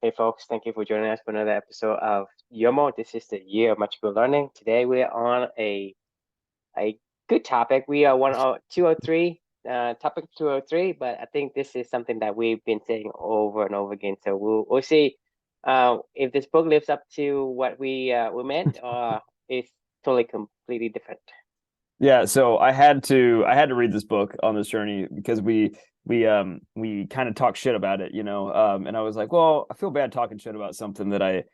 Hey folks, thank you for joining us for another episode of Yoml. This is the year of magical learning. Today we are on a good topic. We are 203, topic 203, but I think this is something that we've been saying over and over again. So we'll see if this book lives up to what we meant, or it's totally completely different. Yeah, so I had to read this book on this journey because we kind of talk shit about it, and I was like, well, I feel bad talking shit about something that I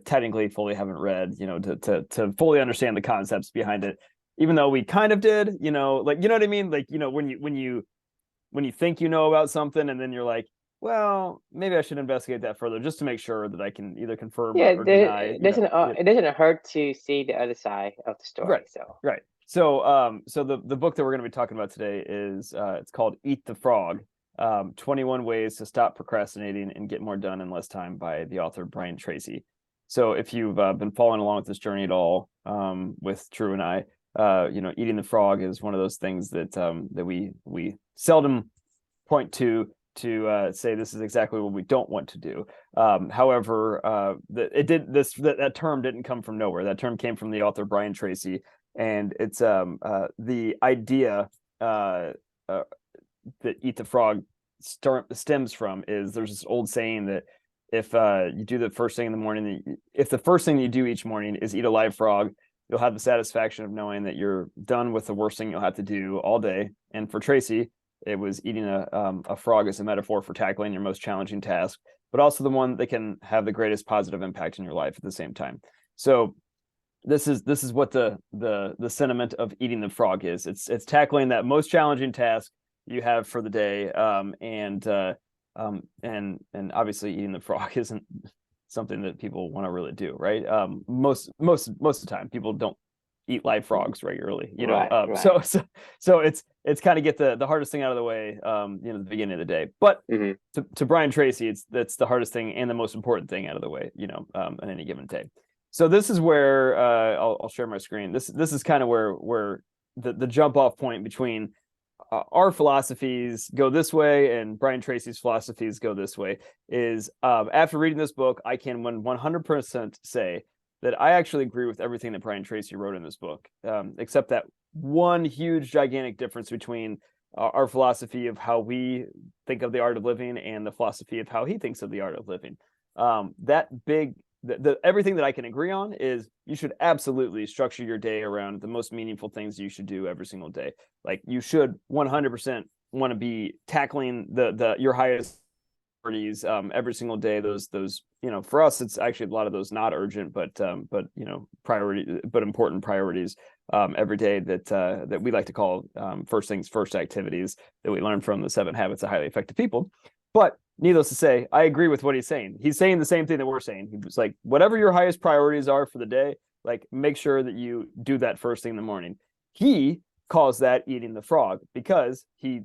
technically fully haven't read, to fully understand the concepts behind it, even though we kind of did, like, you know what I mean? Like, when you think you know about something and then you're like, well, maybe I should investigate that further just to make sure that I can either confirm or, Yeah, or deny, it doesn't hurt to see the other side of the Right, story. So right. So the book that we're going to be talking about today is it's called Eat the Frog, 21 Ways to Stop Procrastinating and Get More Done in Less Time by the author Brian Tracy. So if you've been following along with this journey at all, with Drew and I, eating the frog is one of those things that we seldom point to say this is exactly what we don't want to do. However, that term didn't come from nowhere. That term came from the author Brian Tracy, and it's the idea that Eat the Frog stems from is there's this old saying that if you do the first thing in the morning, if the first thing you do each morning is eat a live frog, you'll have the satisfaction of knowing that you're done with the worst thing you'll have to do all day. And for Tracy, it was eating a frog as a metaphor for tackling your most challenging task, but also the one that can have the greatest positive impact in your life at the same time. So this is what the sentiment of eating the frog is. It's tackling that most challenging task you have for the day, and obviously eating the frog isn't something that people want to really do, right? Most of the time, people don't eat live frogs regularly, right, right. So it's kind of get the hardest thing out of the way, at the beginning of the day. But Mm-hmm. to Brian Tracy, that's the hardest thing and the most important thing out of the way, on any given day. So this is where I'll share my screen. This is kind of where the jump off point between our philosophies go this way and Brian Tracy's philosophies go this way is, after reading this book, I can 100% say that I actually agree with everything that Brian Tracy wrote in this book, except that one huge, gigantic difference between our philosophy of how we think of the art of living and the philosophy of how he thinks of the art of living. Everything that I can agree on is you should absolutely structure your day around the most meaningful things you should do every single day. Like, you should 100% want to be tackling your highest priorities every single day. Those for us, it's actually a lot of those not urgent but priority but important priorities every day that we like to call first things first activities that we learn from the 7 Habits of Highly Effective People. But needless to say, I agree with what he's saying. He's saying the same thing that we're saying. He was like, whatever your highest priorities are for the day, like, make sure that you do that first thing in the morning. He calls that eating the frog because he,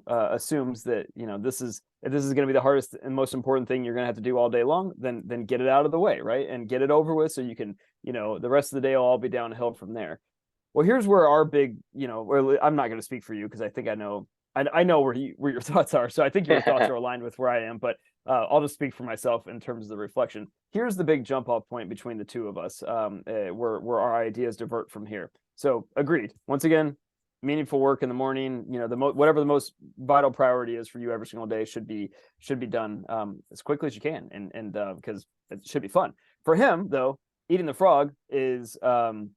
assumes that, if this is going to be the hardest and most important thing you're going to have to do all day long, then get it out of the way, right? And get it over with so you can, the rest of the day will all be downhill from there. Well, here's where our big, I'm not going to speak for you because I think I know where your thoughts are. So I think your thoughts are aligned with where I am, but I'll just speak for myself in terms of the reflection. Here's the big jump off point between the two of us, where our ideas divert from here. So agreed. Once again, meaningful work in the morning, whatever the most vital priority is for you every single day should be done as quickly as you can. And because it should be fun. For him, though, eating the frog is an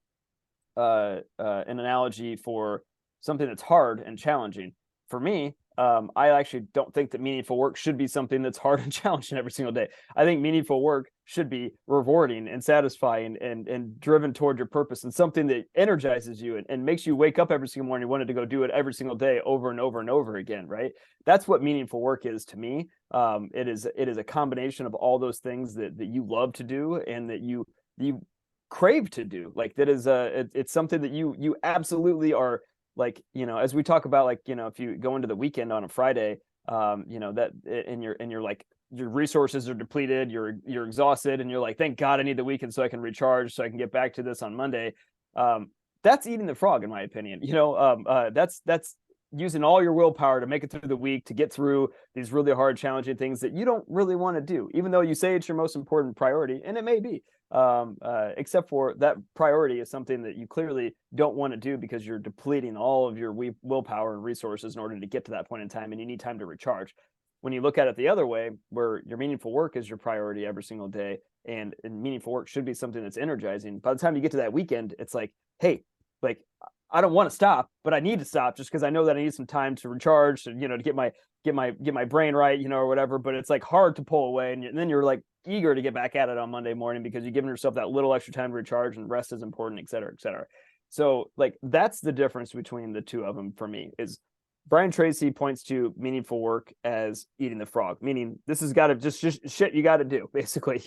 analogy for something that's hard and challenging. For me, I actually don't think that meaningful work should be something that's hard and challenging every single day. I think meaningful work should be rewarding and satisfying and driven toward your purpose, and something that energizes you and makes you wake up every single morning wanting to go do it every single day over and over and over again, right? That's what meaningful work is to me. It is a combination of all those things that you love to do and that you crave to do. Like, that is it's something that you absolutely are, like, as we talk about, like, if you go into the weekend on a Friday, that and you're like, your resources are depleted, you're exhausted, and you're like, thank God I need the weekend so I can recharge, so I can get back to this on Monday. That's eating the frog, in my opinion. That's using all your willpower to make it through the week, to get through these really hard, challenging things that you don't really want to do, even though you say it's your most important priority, and it may be. Except for that priority is something that you clearly don't want to do because you're depleting all of your willpower and resources in order to get to that point in time, and you need time to recharge. When you look at it the other way, where your meaningful work is your priority every single day, and meaningful work should be something that's energizing, by the time you get to that weekend, it's like, hey, like, I don't want to stop, but I need to stop just because I know that I need some time to recharge, to, to get my brain right, or whatever. But it's like hard to pull away, and then you're like eager to get back at it on Monday morning because you've given yourself that little extra time to recharge, and rest is important, et cetera, et cetera. So like that's the difference between the two of them for me. Is Brian Tracy points to meaningful work as eating the frog, meaning this has got to just shit you got to do, basically.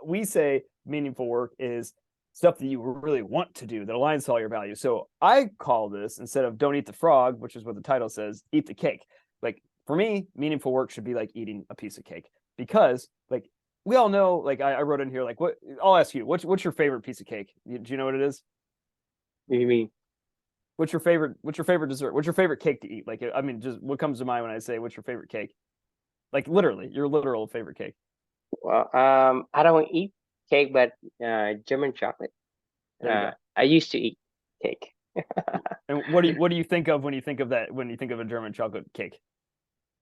We say meaningful work is stuff that you really want to do that aligns to all your values. So I call this, instead of don't eat the frog, which is what the title says, eat the cake. Like for me, meaningful work should be like eating a piece of cake, because like we all know, like I wrote in here, like what I'll ask you, what's your favorite piece of cake? Do you know what it is? What do you mean? What's your favorite dessert? What's your favorite cake to eat? Like, I mean, just what comes to mind when I say what's your favorite cake? Like literally, your literal favorite cake. Well, I don't eat cake, but German chocolate. There you go. I used to eat cake. And what do you think of when you think of that, when you think of a German chocolate cake?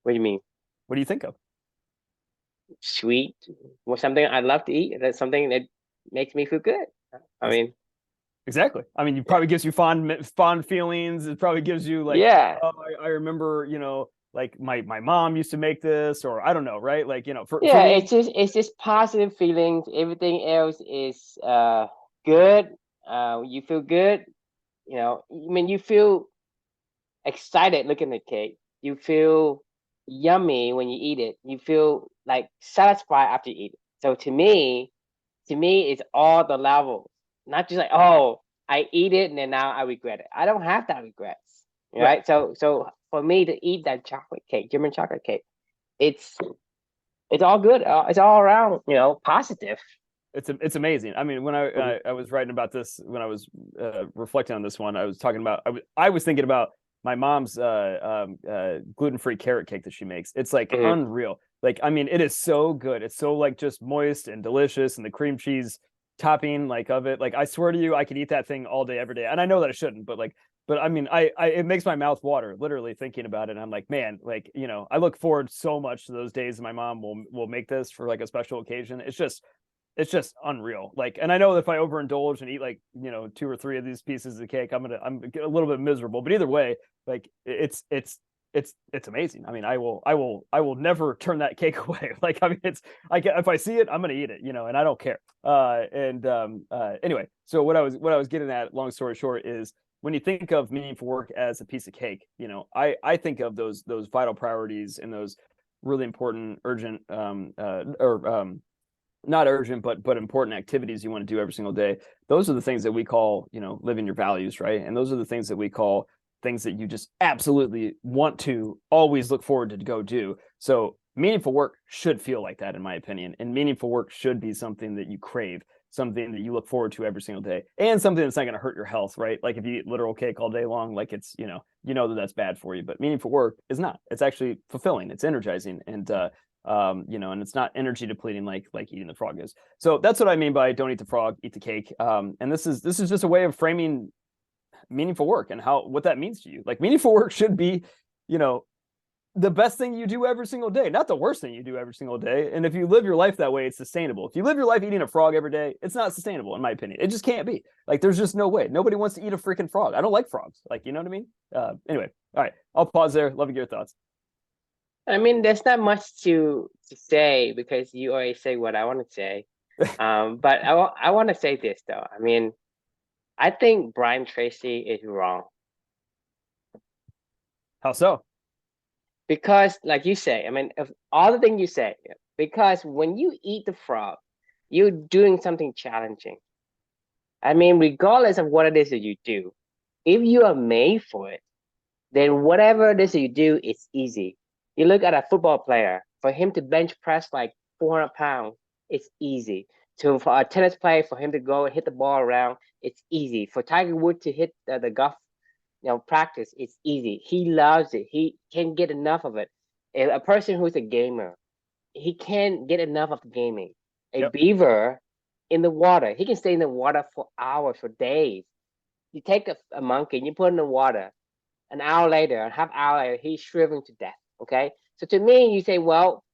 What do you mean? What do you think of? Sweet, well, something I love to eat. That's something that makes me feel good. I mean, Exactly. I mean, it yeah, probably gives you fond feelings. It probably gives you like, yeah, oh, I remember, like my mom used to make this, or I don't know, right? Like, for yeah. me, It's just positive feelings. Everything else is good. You feel good. I mean, you feel excited looking at cake. You feel yummy when you eat it. You feel like satisfied after you eat it. So to me, it's all the levels, not just like, oh, I eat it and then now I regret it. I don't have that regrets, right. right? So for me to eat that chocolate cake, German chocolate cake, it's it's all good. It's all around, positive. It's amazing. I mean, when Mhm. I was writing about this, when I was reflecting on this one, I was talking about, I was thinking about my mom's gluten-free carrot cake that she makes. It's like Mhm. unreal. Like, I mean, it is so good. It's so like just moist and delicious, and the cream cheese topping like of it. Like, I swear to you, I could eat that thing all day, every day. And I know that I shouldn't, but like, but I mean, it makes my mouth water literally thinking about it. And I'm like, man, like, I look forward so much to those days my mom will make this for like a special occasion. It's just unreal. Like, and I know that if I overindulge and eat like, two or three of these pieces of cake, I'm a little bit miserable. But either way, like it's amazing. I mean, I will never turn that cake away. Like, I mean, if I see it, I'm gonna eat it, and I don't care. Anyway, so what I was getting at, long story short, is when you think of meaningful work as a piece of cake, I think of those vital priorities and those really important, urgent, or not urgent, but important activities you want to do every single day. Those are the things that we call, living your values, right? And those are the things that we call things that you just absolutely want to always look forward to go do. So meaningful work should feel like that, in my opinion. And meaningful work should be something that you crave, something that you look forward to every single day, and something that's not going to hurt your health, right? Like if you eat literal cake all day long, like it's, that that's bad for you. But meaningful work is not. It's actually fulfilling. It's energizing, and it's not energy depleting like eating the frog is. So that's what I mean by don't eat the frog, eat the cake. And this is just a way of framing meaningful work and what that means to you. Like, meaningful work should be, you know, the best thing you do every single day, not the worst thing you do every single day. And if you live your life that way, it's sustainable. If you live your life eating a frog every day, it's not sustainable, in my opinion. It just can't be. Like, there's just no way. Nobody wants to eat a freaking frog. I don't like frogs. Like, you know what I mean? Anyway, all right. I'll pause there. Love to get your thoughts. I mean, there's not much to say because you already say what I want to say. But I want to say this though. I mean, I think Brian Tracy is wrong How so? because, like you say, I mean, of all the things you say, because when you eat the frog, you're doing something challenging. I mean, regardless of what it is that you do, if you are made for it, then whatever it is that you do, it's easy. You look at a football player, for him to bench press like 400 pounds, it's easy. For a tennis player, for him to go and hit the ball around, it's easy. For Tiger Woods to hit the golf practice, it's easy. He loves it. He can get enough of it. A person who's a gamer, he can't get enough of gaming. A Yep. beaver in the water, he can stay in the water for hours, for days. You take a monkey and you put it in the water, an hour later, a half hour later, he's shriveling to death. Okay. So to me, you say, well,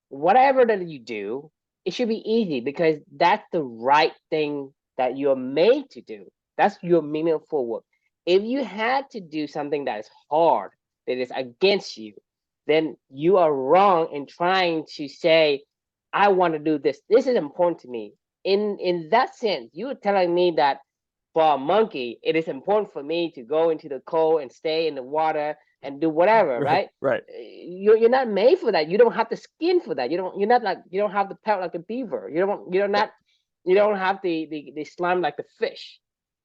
whatever that you do, it should be easy because that's the right thing that you're made to do. That's your meaningful work. If you had to do something that is hard, that is against you, then you are wrong in trying to say, I want to do this. This is important to me. In that sense, you're telling me that for a monkey, it is important for me to go into the cold and stay in the water and do whatever, Right. right? Right. You're not made for that. You don't have the skin for that. You don't have the pelt like a beaver. Right. You don't have the slime like the fish.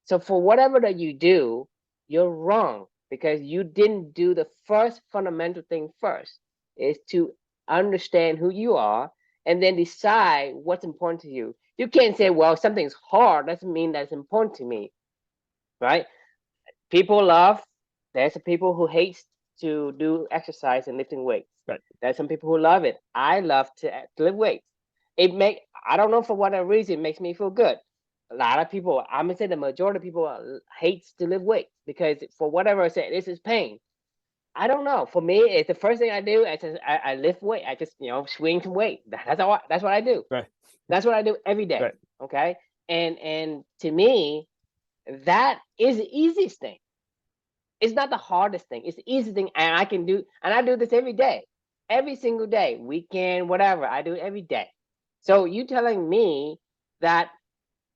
So for whatever that you do, you're wrong because you didn't do the first fundamental thing first, is to understand who you are and then decide what's important to you. You can't say, Yep. well, something's hard doesn't mean that's important to me, right? People love. There's some people who hate to do exercise and lifting weights. Right. There's some people who love it. I love to lift weights. I don't know for what reason it makes me feel good. A lot of people, I'm gonna say the majority of people hates to lift weights because for whatever I say, this is pain. I don't know. For me, it's the first thing I do. I lift weight. I just swing some weight. That's what I do. Right. That's what I do every day. Right. Okay, and to me, that is the easiest thing. It's not the hardest thing. It's the easiest thing, and I can do. And I do this every day, every single day, weekend, whatever. I do it every day. So you telling me that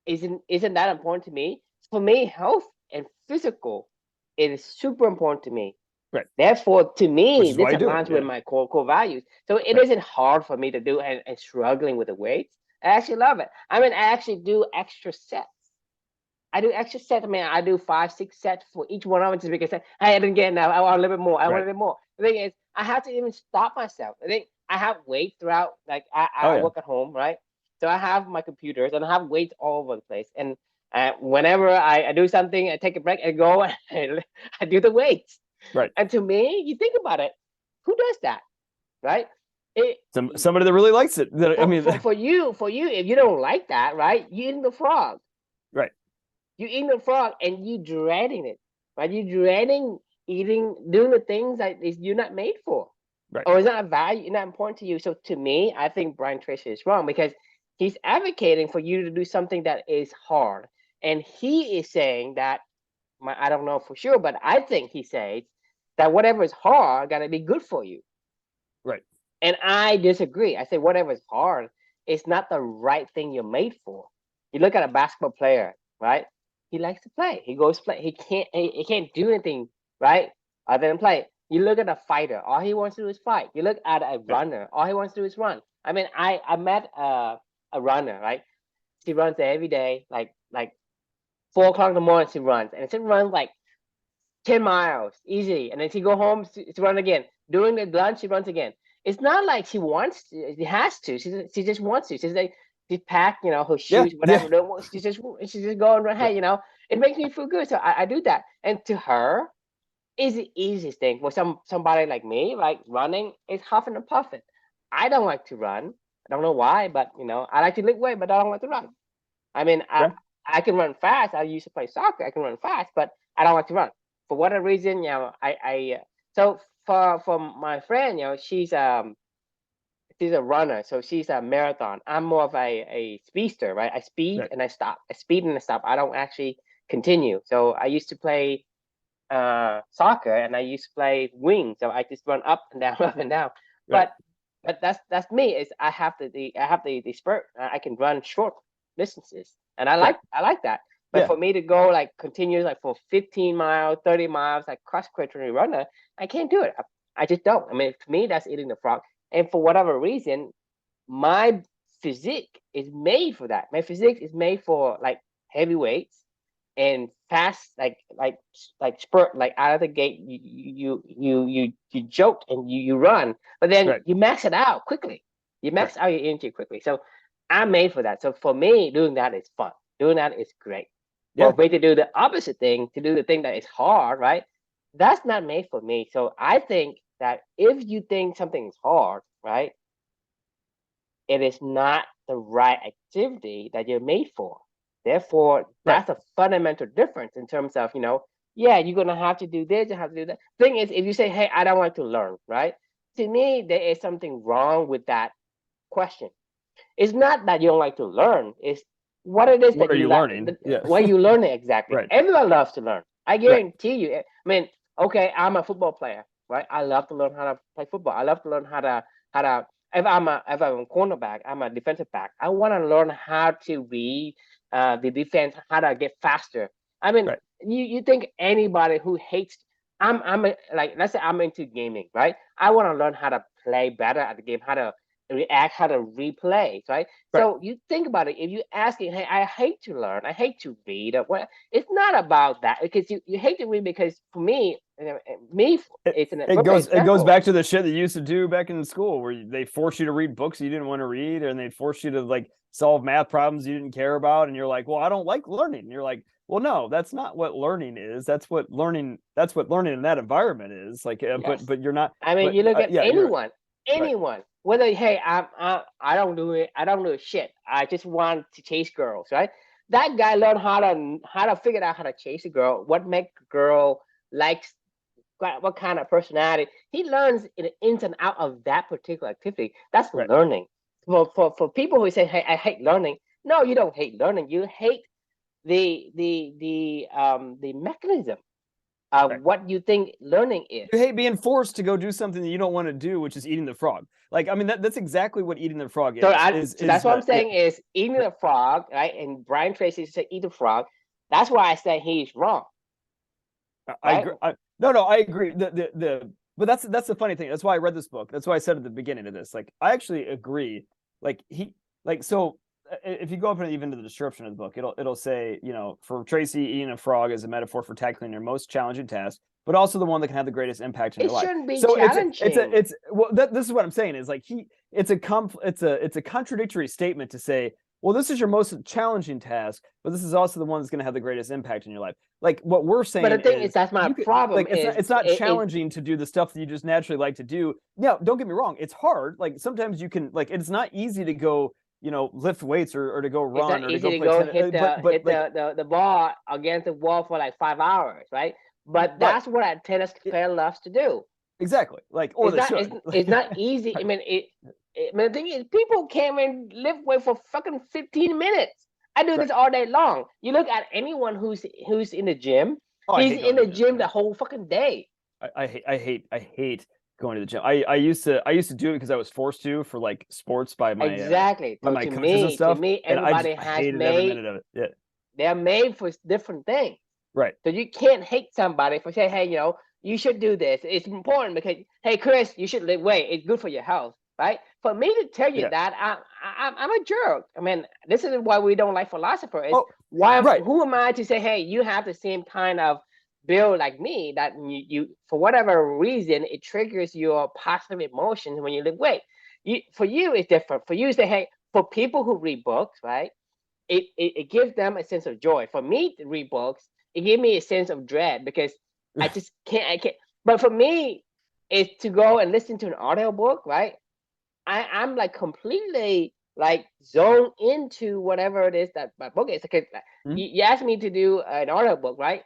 isn't that important to me? For me, health and physical, it is super important to me. Right. Therefore, to Which me, is this why you do it. aligns with Yeah. my core values. So it Right. isn't hard for me to do and struggling with the weights. I actually love it. I mean, I actually do extra sets. I do extra sets. I mean, I do 5, 6 sets for each one of them just because, hey, I didn't get enough. I want a little bit more. I want Right. a little bit more. The thing is, I have to even stop myself. I think I have weights throughout. Like Oh I yeah. work at home, right? So I have my computers and I have weights all over the place. And whenever I do something, I take a break and go and I do the weights. Right. And to me, you think about it, who does that, right? It, Somebody that really likes it. I mean, for you, if you don't like that, right? You eating the frog. right. You eating the frog and you dreading it, right? You dreading eating, doing the things that is you're not made for, Right. or it's not value, not important to you. So to me, I think Brian Tracy is wrong because he's advocating for you to do something that is hard, and he is saying that I don't know for sure, but I think he says that whatever is hard gotta be good for you. Right. And I disagree. I say whatever is hard, it's not the right thing you're made for. You look at a basketball player, right? He likes to play. He goes play. He can't do anything, right? Other than play. You look at a fighter, all he wants to do is fight. You look at a Right. runner, all he wants to do is run. I mean, I met a runner, right? She runs every day, like 4 o'clock in the morning she runs. And she runs like 10 miles easy, and then she go home to run again. During the lunch, she runs again. It's not like she wants to, she has to. She just wants to. She's like she packed, her Yeah. shoes, Yeah. whatever. She just go and run. Right. Hey, it makes me feel good, so I do that. And to her, is the easiest thing. For somebody like me, like running is huffing and puffing. I don't like to run. I don't know why, but I like to lift weight, but I don't like to run. I mean, Yeah. I can run fast. I used to play soccer. I can run fast, but I don't like to run for whatever reason. So for my friend, she's a runner, so she's a marathon. I'm more of a speedster, right? I speed Right. and I stop. I speed and I stop. I don't actually continue. So I used to play soccer and I used to play wing, so I just run up and down, up and down. Right. But that's me. Is I have the spurt. I can run short distances, and Right. I like that. But Yeah. for me to go like continue like for 15 miles, 30 miles, like cross country runner, I can't do it. I just don't. I mean, to me, that's eating the frog. And for whatever reason, my physique is made for that. My physique is made for like heavy weights and fast, like spurt, like out of the gate. You joke and you run, but then Right. you max it out quickly. You Right. max out your energy quickly. So I'm made for that. So for me, doing that is fun. Doing that is great. for Yeah. me to do the opposite thing, to do the thing that is hard, right? That's not made for me. So I think that if you think something is hard, right, it is not the right activity that you're made for. Therefore, Right. that's a fundamental difference in terms of, yeah, you're gonna have to do this, you have to do that. Thing is, if you say, hey, I don't want to learn, right? To me, there is something wrong with that question. It's not that you don't like to learn, it's what it is What that are you you like, learning? Yeah. what you learning exactly. Right. Everyone loves to learn. I Right. guarantee you. I mean, okay, I'm a football player, right? I love to learn how to play football. I love to learn how to. If I'm a cornerback, I'm a defensive back. I want to learn how to read the defense, how to get faster. I mean, Right. you think anybody who hates like, let's say I'm into gaming, right? I want to learn how to play better at the game, how to react, how to replay, right? Right. So you think about it. If you asking, hey, I hate to learn, I hate to read, or what? It's not about that because you hate to read because for me, it, it's a it perfect goes example. back to the shit that you used to do back in school where they force you to read books you didn't want to read, and they force you to like solve math problems you didn't care about, and you're like, well, I don't like learning, and you're like, well, no, that's not what learning is. That's what learning in that environment is like, Yes. but you're not. I mean, But you look at yeah, you're right. Right. anyone, whether hey, I don't do it, I don't do shit. I just want to chase girls, right? That guy learned how to figure out how to chase a girl, what make a girl likes, what kind of personality. He learns in the ins and out of that particular activity. That's Right. learning. For people who say, hey, I hate learning. No, you don't hate learning. You hate the mechanism of Right. what you think learning is. You hate being forced to go do something that you don't want to do, which is eating the frog. Like, I mean, that's exactly what eating the frog So is. I Is so that's is what I'm the yeah. saying is eating a frog, right? And Brian Tracy said eat a frog. That's why I said he's wrong, I right? agree. No, I agree. But that's the funny thing. That's why I read this book. That's why I said at the beginning of this. Like, I actually agree. Like so. If you go up and even to the description of the book, it'll say, for Tracy, eating a frog is a metaphor for tackling your most challenging task, but also the one that can have the greatest impact in It your life. shouldn't be So challenging. it's well, this is what I'm saying is like it's a contradictory statement to say, well, this is your most challenging task, but this is also the one that's going to have the greatest impact in your life. Like what we're But the saying thing is, is that's my you could problem. like Is it's not is challenging to do the stuff that you just naturally like to do. Now, don't get me wrong, it's hard. Like sometimes you can like it's not easy to go, lift weights or to go it's run not or to easy go to play go tennis. hit the But hit like the ball against the wall for like 5 hours, right? But right, that's what a tennis it, player loves to do. exactly. Like or It's they not should. it's not easy. I Right. mean, I mean, the thing is, people can't even lift weight for fucking 15 minutes. I do Right. this all day long. You look at anyone who's in the gym, Oh, I he's hate in going to the the gym. gym the Yeah. whole fucking day. I hate going to the gym. I used to do it because I was forced to for like sports Exactly. by So my coaches and to stuff, me, and everybody I has hated every made minute of it. Yeah. they're made for different things. Right. So you can't hate somebody for saying, hey, you should do this. It's important because, hey, Chris, you should live weight. It's good for your health, right? For me to tell you Yeah. that, I'm a jerk. I mean, this is why we don't like philosophers. Is Oh, why? right. Who am I to say, hey, you have the same kind of build like me that you for whatever reason it triggers your positive emotions when you live weight. For you, it's different. For you, say, hey, for people who read books, right? It gives them a sense of joy. For me to read books, it gave me a sense of dread because I can't. But for me, it's to go and listen to an audio book, right? I'm like completely like zoned into whatever it is that my book is. Because Hmm? you asked me to do an audio book, right?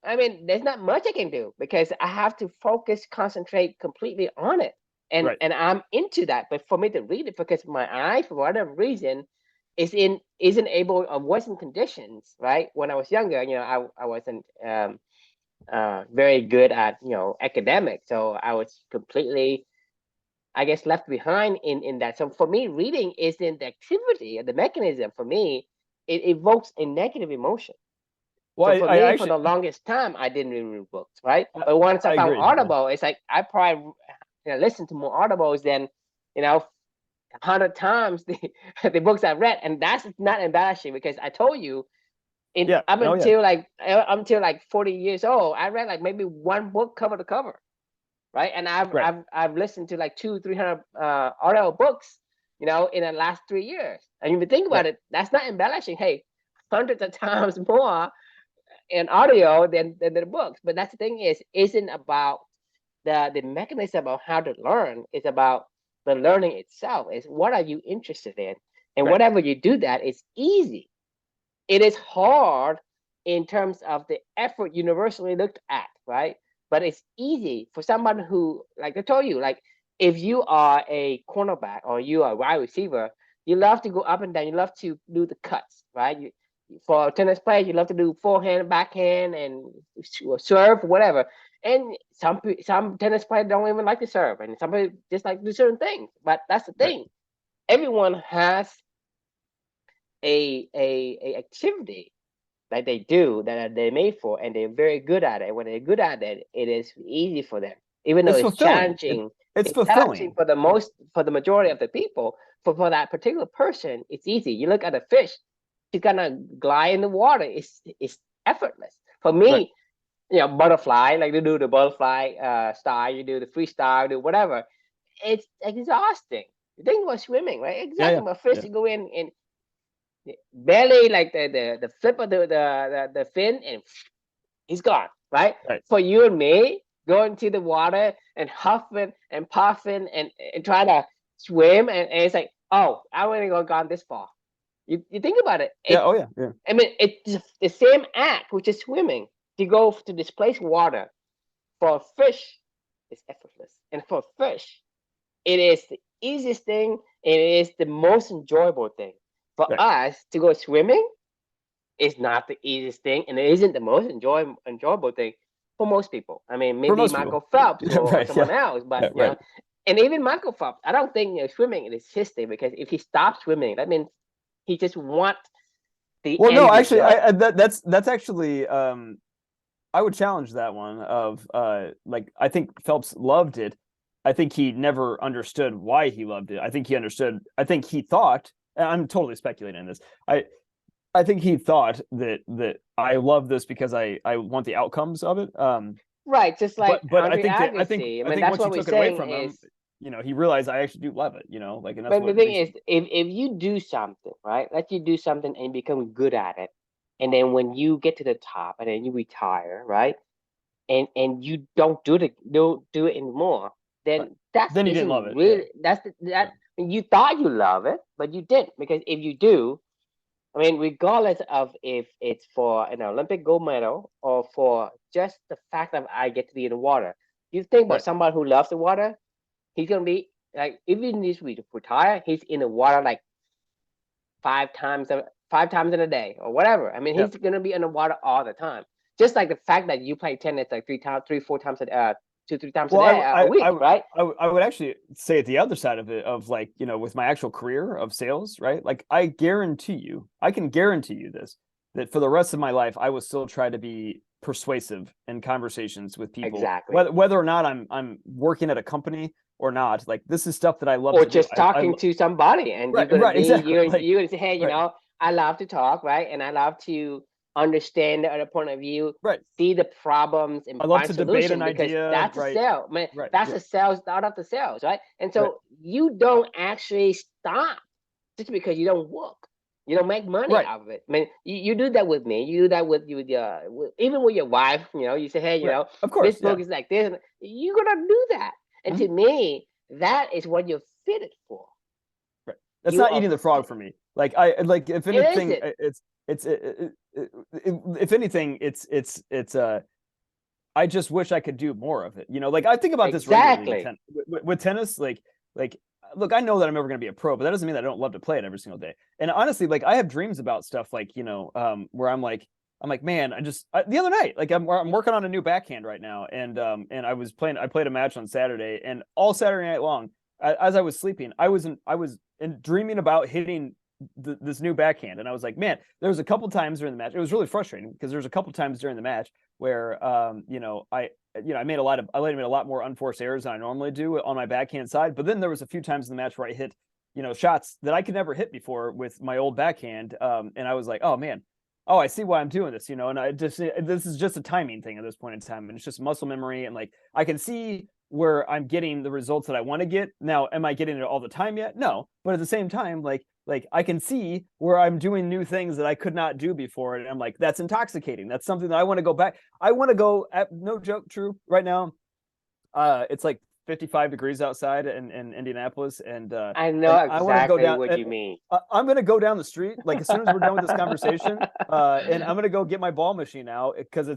I mean, there's not much I can do because I have to focus, concentrate completely on it, and Right. and I'm into that. But for me to read it, because my eye, for whatever reason, isn't able or wasn't conditions, right? When I was younger, I wasn't very good at academics, so I was completely, I guess, left behind in that. So for me, reading isn't the activity or the mechanism. For me, it evokes a negative emotion. Well, So for I me, for actually the longest time, I didn't read books, right? But once I I found agree. Yeah. Audible, it's like I probably listened to more Audibles than you know 100 times the books I've read, and that's not embarrassing because I told you in Yeah. up Oh yeah. until like 40 years old, I read like maybe one book cover to cover, right? And I've Right. I've I've listened to like 200-300 audio books, in the last 3 years. And if you think Right. about it, that's not embellishing. Hey, hundreds of times more. in audio than the books. But that's the thing isn't about the mechanism of how to learn. It's about the learning itself. Is what are you interested in, and Right. whatever you do, that is easy. It is hard in terms of the effort universally looked at, right? But it's easy for someone who, like I told you, like if you are a cornerback or you are a wide receiver, you love to go up and down. You love to do the cuts, right? For a tennis player, you love to do forehand, backhand, and serve, whatever. And some tennis players don't even like to serve, and some people just like to do certain things. But that's the Right. thing. Everyone has a activity that they do that they're made for, and they're very good at it. When they're good at it, it is easy for them, even though It's it's fulfilling. challenging. It's It's challenging fulfilling. for the majority of the people. For that particular person, it's easy. You look at a fish, she's gonna glide in the water. It's effortless. For Right. me, butterfly, like you do the butterfly style, you do the freestyle, do whatever. It's exhausting. You think about swimming, right? Yeah. Exactly. Yeah. But fish, Yeah. you go in and barely like the flip of the fin, and he's gone, right? Right. For you and me, going to the water and huffing and puffing and trying to swim, and it's like, oh, I only gone this far. You think about it. Yeah. Oh yeah. Yeah. I mean, it's the same act, which is swimming. To go to displace water for a fish is effortless, and for a fish, it is the easiest thing, and it is the most enjoyable thing. For Right. us to go swimming is not the easiest thing, and it isn't the most enjoyable thing for most people. I mean, For maybe most people. Michael Phelps Yeah. or Right. Yeah. someone else, but Yeah. Right. and even Michael Phelps, I don't think swimming is his thing, because if he stops swimming, that means he just wants the Well, no, end actually, result. that's actually I would challenge that one of like I think Phelps loved it. I think he never understood why he loved it. I think he understood. I think he thought. And I'm totally speculating on this. I think he thought that I love this because I want the outcomes of it. Right, just like But Andre I think Agassi. I I mean, think that's once you what we're took it away saying from him, is, he realized I actually do love it. Like, and that's but the what thing makes is, it if you do something, right? Let you do something and become good at it, and then when you get to the top and then you retire, right? And you don't do it anymore, right. then that Then you didn't love isn't it. Yeah. really that's the, Yeah. that you thought you love it, but you didn't, because if you do, I mean, regardless of if it's for an Olympic gold medal or for just the fact that I get to be in the water, you think about Right. somebody who loves the water, he's gonna be like, even if we retire, he's in the water like 5 times in a day or whatever. I mean, Yeah. he's gonna be in the water all the time. Just like the fact that you play tennis like 4 times two, 3 times a Well, day, a I week, right? I would actually say at the other side of it, of like, with my actual career of sales, right? Like I can guarantee you this, that for the rest of my life, I will still try to be persuasive in conversations with people, Exactly. whether or not I'm working at a company or not. Like, this is stuff that I love Or to do. just talking to somebody, and Right, right, exactly. Like, you're gonna say, hey, right, I love to talk, right? And I love to understand the other point of view, right. see the problems and I love find to debate an solution, because idea, that's a right, sale, man. right, That's yeah, a sales out of the sales, right? And right, so you don't actually stop just because you don't work. You don't make money right, out of it. I mean, you do that with me. You do that with even with your wife. You say, hey, right. Of this course, book yeah. is like this. You're gonna do that. And to Mhm. me, that is what you're fitted for. Right. That's You not are eating the frog fit. for me. Like, I like, if It anything, isn't. if anything, it's I just wish I could do more of it. Like, I think about this regularly with Exactly. tennis. Like, look, I know that I'm never going to be a pro, but that doesn't mean that I don't love to play it every single day. And honestly, like, I have dreams about stuff like, where I'm like, man, the other night, like, I'm working on a new backhand right now, and I played a match on Saturday, and all Saturday night long, as I was sleeping, I was dreaming about hitting this new backhand, and I was like, man, there was a couple times during the match. It was really frustrating because there was a couple times during the match where I made a lot more unforced errors than I normally do on my backhand side. But then there was a few times in the match where I hit shots that I could never hit before with my old backhand, and I was like, oh man, oh, I see why I'm doing this. And this is just a timing thing at this point in time, and it's just muscle memory, and like, I can see where I'm getting the results that I want to get. Now, am I getting it all the time yet? No. But at the same time, like I can see where I'm doing new things that I could not do before. And I'm like, that's intoxicating. That's something that I want to go back. I want to go at no joke, true. Right now, it's like 55 degrees outside in Indianapolis, I know and I want to go exactly down. what you mean. I'm gonna go down the street like as soon as we're done with this conversation, and I'm gonna go get my ball machine out because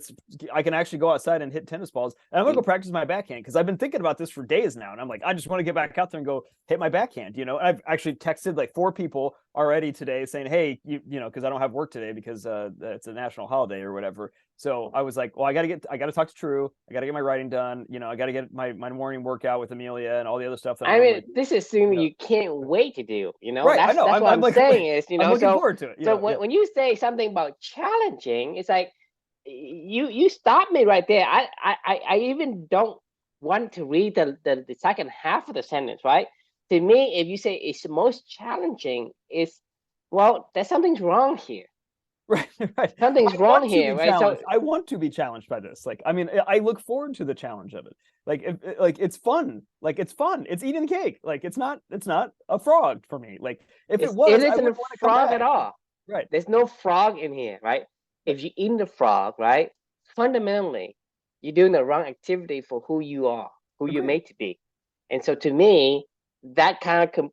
I can actually go outside and hit tennis balls, and I'm gonna go practice my backhand because I've been thinking about this for days now, and I'm like, I just want to get back out there and go hit my backhand. I've actually texted like 4 people already today saying, hey, because I don't have work today because it's a national holiday or whatever. So I was like, well, I got to talk to True. I got to get my writing done. I got to get my morning workout with Amelia and all the other stuff that I I mean, normally. this is something you can't wait to do. Right. I That's know. that's what I'm I'm like, saying is, I'm looking so forward to it. so Yeah. when you say something about challenging, it's like you stop me right there. I even don't want to read the second half of the sentence, right? To me, if you say it's the most challenging, it's well, there's something's wrong here. Right, right. Something's I wrong want to here, be right? So challenged. I want to be challenged by this. Like, I mean, I look forward to the challenge of it. Like, like it's fun. Like, it's fun. It's eating cake. Like, it's not a frog for me. Like, if it it was, I isn't a wouldn't want to come frog at back. all. Right, There's no frog in here, right? right. If you eat the frog, right, fundamentally, you're doing the wrong activity for who you are, who you're Agreed. made to be. And so to me, that kind of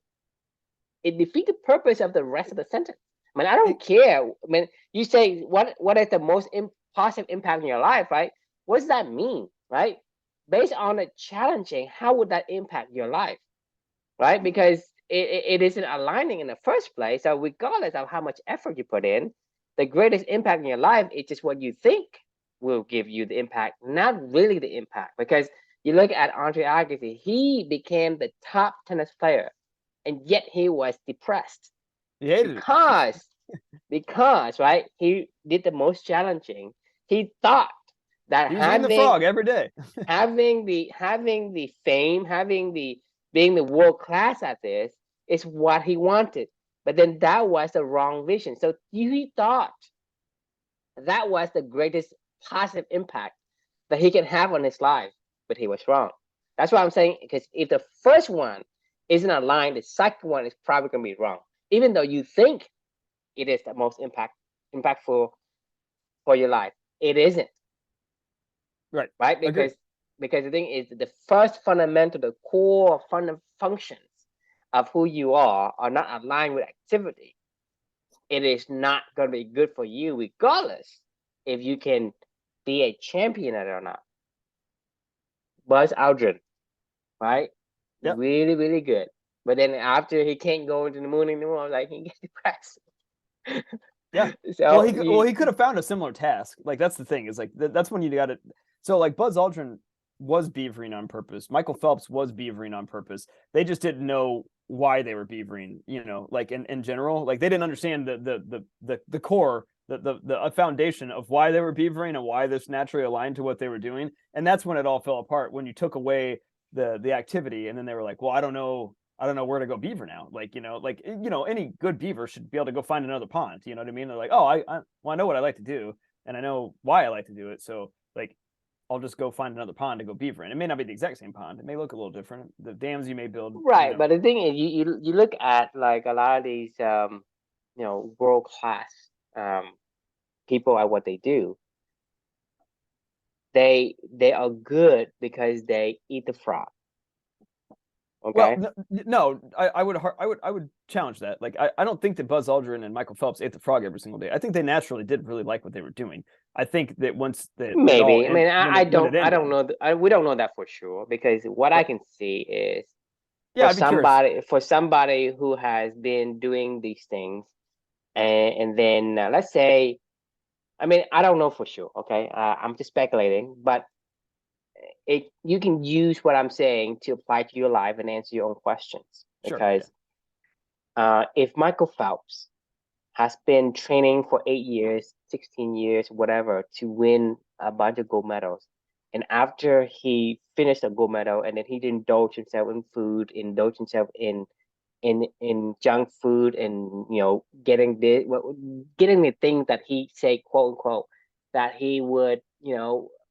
it defeats the purpose of the rest of the sentence. I mean, I It, don't care. I mean, you say what is the most positive impact in your life, right? What does that mean, right? Based on the challenging, how would that impact your life, right? Because it isn't aligning in the first place. So regardless of how much effort you put in, the greatest impact in your life is just what you think will give you the impact, not really the impact. Because you look at Andre Agassi, he became the top tennis player, and yet he was depressed he hated it. because right, he did the most challenging. He thought that He was eating the frog every day. having the fame, having the being the world class at this is what he wanted. But then that was the wrong vision. So he thought that was the greatest positive impact that he can have on his life, but he was wrong. That's what I'm saying. Because if the first one isn't aligned, the second one is probably going to be wrong, even though you think it is the most impactful for your life. It isn't, Right. right? Agreed. Because the thing is, the first fundamental, the core functions of who you are not aligned with activity. It is not going to be good for you, regardless if you can be a champion at it or not. Buzz Aldrin, right? Yep. Really, really good. But then after he can't go into the moon anymore, like he gets depressed. Yeah. Well, So he could have found a similar task. Like that's the thing is like that's when you got it. So like Buzz Aldrin was beavering on purpose. Michael Phelps was beavering on purpose. They just didn't know why they were beavering. Like in general, like they didn't understand the core, the foundation of why they were beavering and why this naturally aligned to what they were doing. And that's when it all fell apart when you took away the activity, and then they were like, well, I don't know where to go beaver now. Any good beaver should be able to go find another pond. You know what I mean? They're like, oh, well, I know what I like to do, and I know why I like to do it. So like, I'll just go find another pond to go beaver in. It may not be the exact same pond. It may look a little different. The dams you may build, right, but the thing is, you look at like a lot of these world class um people at what they do. They are good because they eat the frog. Well, Okay, no, I would challenge that. Like, I don't think that Buzz Aldrin and Michael Phelps ate the frog every single day. I think they naturally did really like what they were doing. I think that once that it all maybe. I in mean, when it I ended, don't know. We don't know that for sure because what I right? can see is Yeah, I'd be curious. for somebody who has been doing these things, and then let's say, I mean, I don't know for sure. Okay, I'm just speculating, but you can use what I'm saying to apply to your life and answer your own questions. Sure, yeah, Because if Michael Phelps has been training for 8 years, 16 years, whatever, to win a bunch of gold medals, and after he finished a gold medal, and then he indulged himself in food, indulged himself in junk food, and getting the things that he say, quote unquote, that he would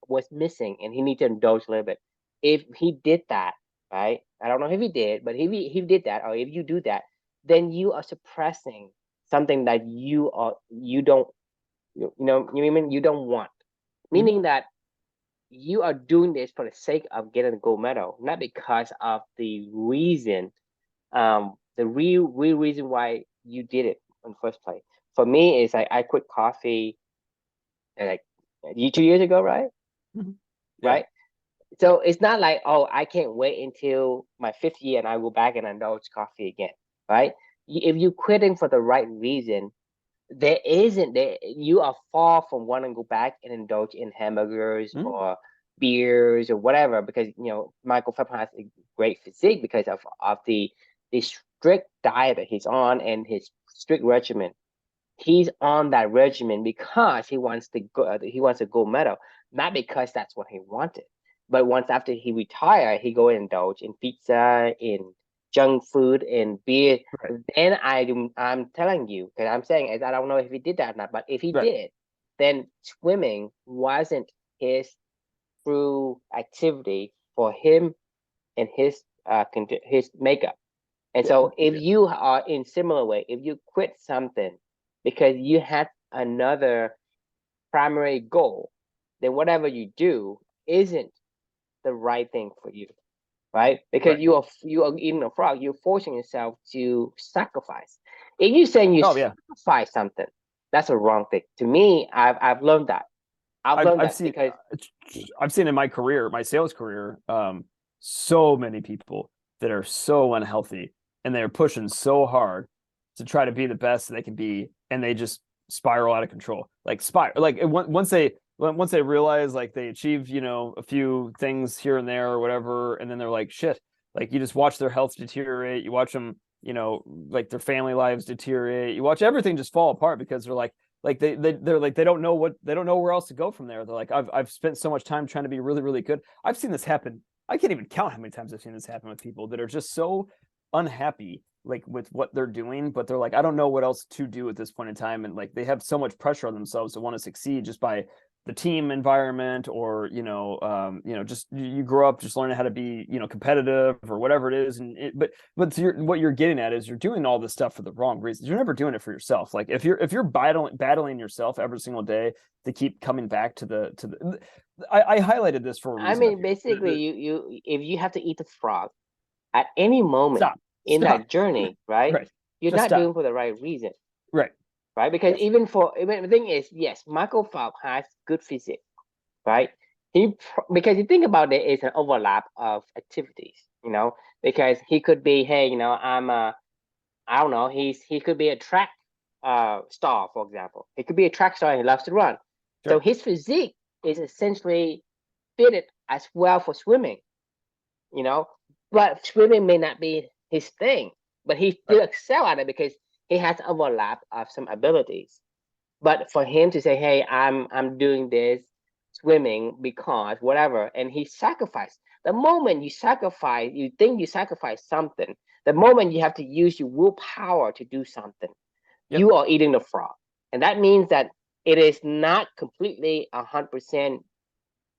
was missing, and he need to indulge a little bit. if he did that, right? I don't know if he did, but if he did that, or if you do that, then you are suppressing something that you don't you mean you don't want. Mhm. Meaning that you are doing this for the sake of getting a gold medal, not because of the reason, the real reason why you did it in the first place. For me, is I quit coffee like 2 years ago, right? Mhm. Yeah. Right. So it's not like, oh, I can't wait until my fifth year and I go back and indulge coffee again, right? If you're quitting for the right reason, there isn't there you are far from wanting to go back and indulge in hamburgers Mhm. or beers or whatever, because Michael Phelps has a great physique because of the strict diet that he's on and his strict regimen. He's on that regimen because he wants a gold medal, not because that's what he wanted. But once after he retired, he go and indulge in pizza, in junk food, in beer. Right. Then I'm telling you, because I'm saying is I don't know if he did that or not, but if he Right. did, then swimming wasn't his true activity for him and his makeup. And Yeah. so if Yeah. you are in similar way, if you quit something because you had another primary goal, then whatever you do isn't the right thing for you, right? Because Right. you are eating a frog, you're forcing yourself to sacrifice. If you're saying you Oh yeah. sacrifice something, that's a wrong thing. To me, I've learned that. I've I've learned I've that seen because I've seen in my career, my sales career, so many people that are so unhealthy and they're pushing so hard to try to be the best they can be, and they just spiral out of control. Like once they realize like they achieve a few things here and there or whatever, and then they're like shit. Like you just watch their health deteriorate. You watch them, like their family lives deteriorate. You watch everything just fall apart because they're like they don't know where else to go from there. They're like I've spent so much time trying to be really really good. I've seen this happen. I can't even count how many times I've seen this happen with people that are just so unhappy like with what they're doing, but they're like I don't know what else to do at this point in time, and like they have so much pressure on themselves to want to succeed just by the team environment, or just you grow up just learning how to be competitive or whatever it is, but what you're getting at is you're doing all this stuff for the wrong reasons. You're never doing it for yourself. Like if you're battling yourself every single day to keep coming back to the I highlighted this for a I reason up mean, here. basically, you if you have to eat the frog at any moment in Stop. that journey, right? Right. You're Just not stop. doing for the right reason, Right. right? Because Yes. even the thing is, yes, Michael Phelps has good physique, right? Because you think about it, it's an overlap of activities, because he could be, hey, I don't know, he could be a track star, for example. He could be a track star and he loves to run. So Sure. his physique is essentially fitted as well for swimming, you know. But swimming may not be his thing, but he Right. still excel at it because he has overlap of some abilities. But for him to say, "Hey, I'm doing this swimming because whatever," and he sacrificed. The moment you sacrifice, you think you sacrifice something. The moment you have to use your willpower to do something, Yep. you are eating the frog, and that means that it is not completely 100%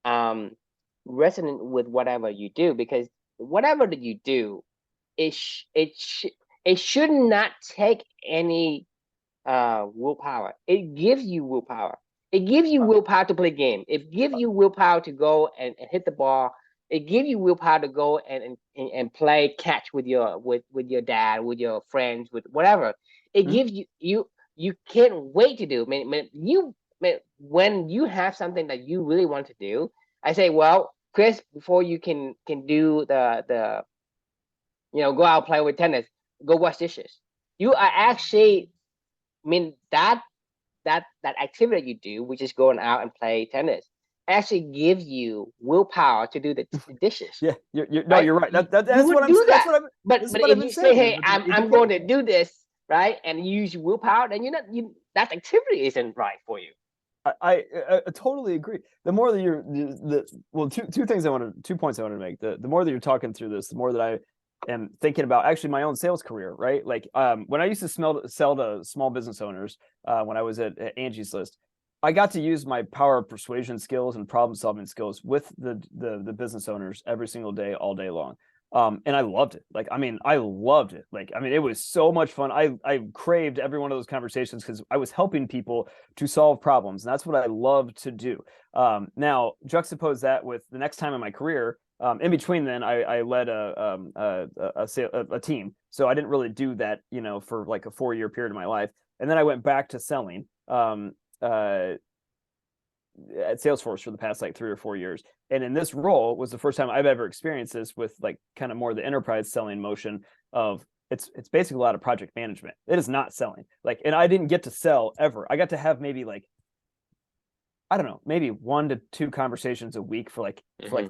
um, resonant with whatever you do, because whatever that you do, it should not take any willpower. It gives you willpower. It gives you willpower to play game. It gives you willpower to go and hit the ball. It gives you willpower to go and play catch with your dad, with your friends, with whatever. It Mhm. gives you can't wait to do. When you have something that you really want to do, I say, well, Chris, before you can do the go out play with tennis, go wash dishes. You are actually, that activity you do, which is going out and play tennis, actually gives you willpower to do the dishes, Yeah. You're no, right? you're right. You, That's would what I'm do saying. That's that, what I'm. but This is but what if I've been you say, saying "Hey, is that I'm it I'm going depends. to do this," right, and you use your willpower, then that activity isn't right for you. I totally agree. The more that well, two things I want to 2 points I want to make. The more that you're talking through this, the more that I am thinking about actually my own sales career. Right, like when I used to sell to small business owners when I was at Angie's List, I got to use my power of persuasion skills and problem solving skills with the business owners every single day, all day long. And I loved it. Like, I mean, I loved it. Like, I mean, it was so much fun. I craved every one of those conversations because I was helping people to solve problems. And that's what I love to do. Now juxtapose that with the next time in my career. In between then, I led a team. So I didn't really do that, you know, for like a 4-year period of my life. And then I went back to selling. At Salesforce for the past like 3 or 4 years. And in this role was the first time I've ever experienced this with like kind of more the enterprise selling motion of it's basically a lot of project management. It is not selling. Like, and I didn't get to sell ever. I got to have maybe like, I don't know, maybe 1 to 2 conversations a week for like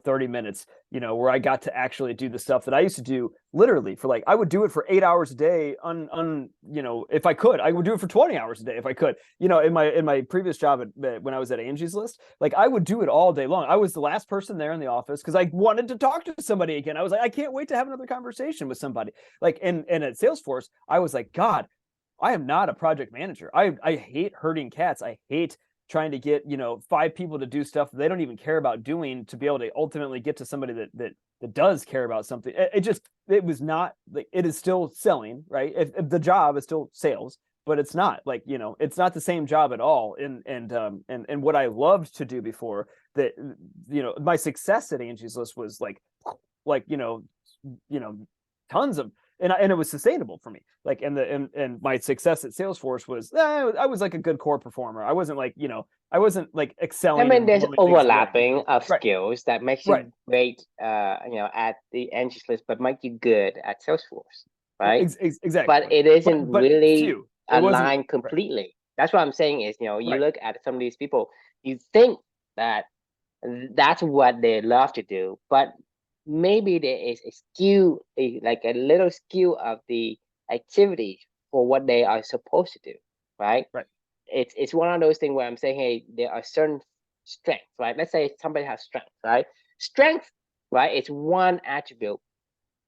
30 minutes, you know, where I got to actually do the stuff that I used to do literally for like, I would do it for 8 hours a day you know, if I could. I would do it for 20 hours a day if I could. You know, in my previous job when I was at Angie's List, like I would do it all day long. I was the last person there in the office because I wanted to talk to somebody again. I was like, I can't wait to have another conversation with somebody. Like, and at Salesforce, I was like, God, I am not a project manager. I hate herding cats. I hate trying to get, you know, 5 people to do stuff that they don't even care about doing to be able to ultimately get to somebody that does care about something. It was not like, it is still selling, right? If the job is still sales, but it's not like, you know, it's not the same job at all. And what I loved to do before that, you know, my success at Angie's List was like, you know, tons of, and it was sustainable for me. Like, and my success at Salesforce was, I was like a good core performer. I wasn't like, you know, I wasn't like I excelling mean, and there's blowing things away. overlapping of Right, skills that makes right, you great, you know, at the Angie's List, but make you good at Salesforce, right? But exactly. it isn't But really few. It wasn't aligned right, completely. That's what I'm saying is, you know, you right. look at some of these people, you think that that's what they love to do, but maybe there is a skew, like a little skew of the activity for what they are supposed to do, right? Right. It's one of those things where I'm saying, hey, there are certain strengths, right? Let's say somebody has strength, right? Strength, right? It's one attribute,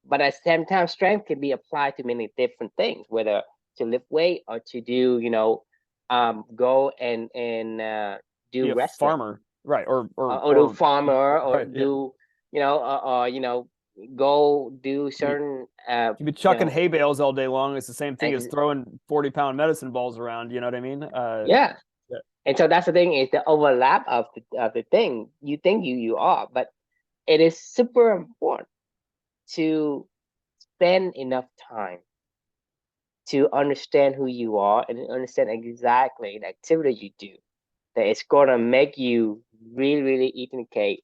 but at the same time, strength can be applied to many different things, whether to lift weight or to do, you know, go and Be do a wrestling, farmer, right? or do farmer, or right, yeah. do, you know, you know, go do certain, You be you chucking know, hay bales all day long. It's the same thing as ex- throwing 40-pound medicine balls around. You know what I mean? yeah. Yeah. And so that's the thing, is the overlap of the thing. You think you are, but it is super important to spend enough time to understand who you are and understand exactly the activity you do, that it's gonna make you really, really eat the cake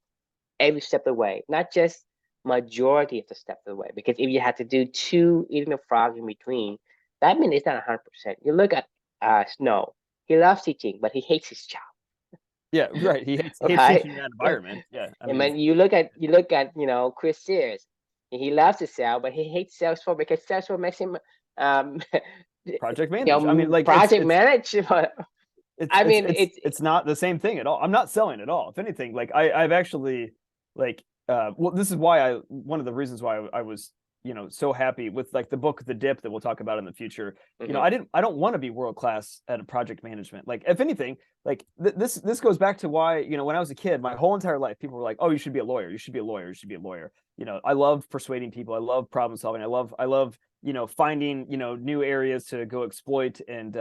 every step of the way, not just majority of the step of the way. Because if you had to do 2 eating the frog in between, that means it's not 100%. You look at Snow. He loves teaching, but he hates his job. Yeah, right. He hates Okay. teaching in that environment. Yeah, I And mean, when you look at, you know, Chris Sears. He loves to sell, but he hates Salesforce because Salesforce makes him um you project manage. I mean, know, like project manage. it's I it's mean, it's it's not the same thing at all. I'm not selling at all. If anything, like I've actually like well, this is why one of the reasons why I was, you know, so happy with like the book The Dip that we'll talk about in the future. You know, mhm. I don't want to be world class at a project management. Like if anything, like this goes back to why, you know, when I was a kid, my whole entire life people were like, "Oh, you should be a lawyer. You should be a lawyer. You should be a lawyer." You know, I love persuading people. I love problem solving. I love, you know, finding, you know, new areas to go exploit and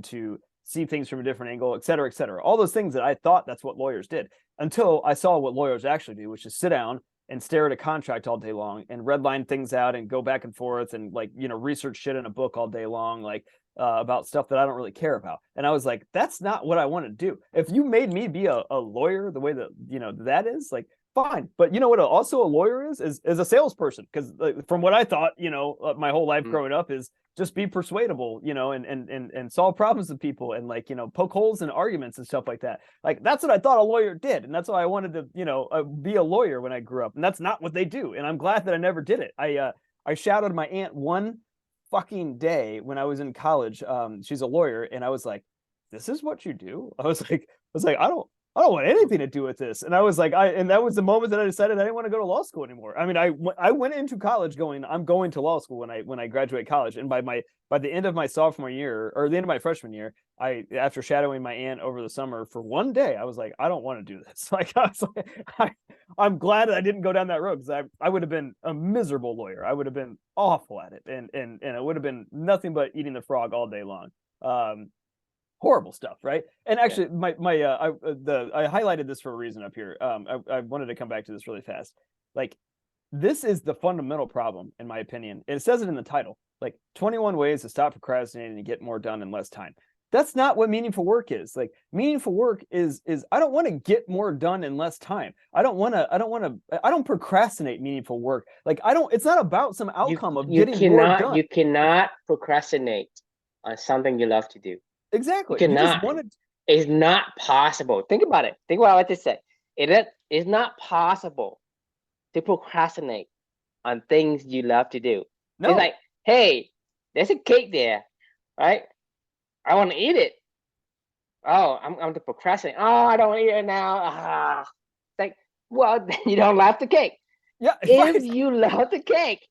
to see things from a different angle, et cetera, et cetera. All those things that I thought that's what lawyers did until I saw what lawyers actually do, which is sit down and stare at a contract all day long and redline things out and go back and forth and, like, you know, research shit in a book all day long, like about stuff that I don't really care about. And I was like, that's not what I want to do. If you made me be a lawyer the way that, you know, that is, like, fine. But you know what also a lawyer is a salesperson, because from what I thought, you know, my whole life Mm. growing up is just be persuadable, you know, and solve problems with people and, like, you know, poke holes in arguments and stuff like that. Like, that's what I thought a lawyer did, and that's why I wanted to, you know, be a lawyer when I grew up. And that's not what they do. And I'm glad that I never did it. I shouted my aunt one fucking day when I was in college. She's a lawyer, and I was like, "This is what you do?" I was like, I don't want anything to do with this. And I was like, and that was the moment that I decided I didn't want to go to law school anymore. I mean, I went into college going, I'm going to law school when I graduate college. And by the end of my sophomore year or the end of my freshman year, after shadowing my aunt over the summer for one day, I was like, I don't want to do this. Like, I was like, I'm glad I didn't go down that road, because I would have been a miserable lawyer. I would have been awful at it, and it would have been nothing but eating the frog all day long. Horrible stuff, right? And actually, I highlighted this for a reason up here. I wanted to come back to this really fast. Like, this is the fundamental problem, in my opinion. It says it in the title, like 21 ways to stop procrastinating and get more done in less time. That's not what meaningful work is. Like, meaningful work is I don't want to get more done in less time. I don't procrastinate meaningful work. Like, it's not about some outcome of getting more done. You cannot procrastinate on something you love to do. Exactly. You cannot. It's not possible. Think about it. Think about what I just said. It is not possible to procrastinate on things you love to do. No. It's like, hey, there's a cake there, right? I want to eat it. Oh, I'm going to procrastinate. Oh, I don't want to eat it now. It's like, well, you don't love the cake. Yeah. If you love the cake,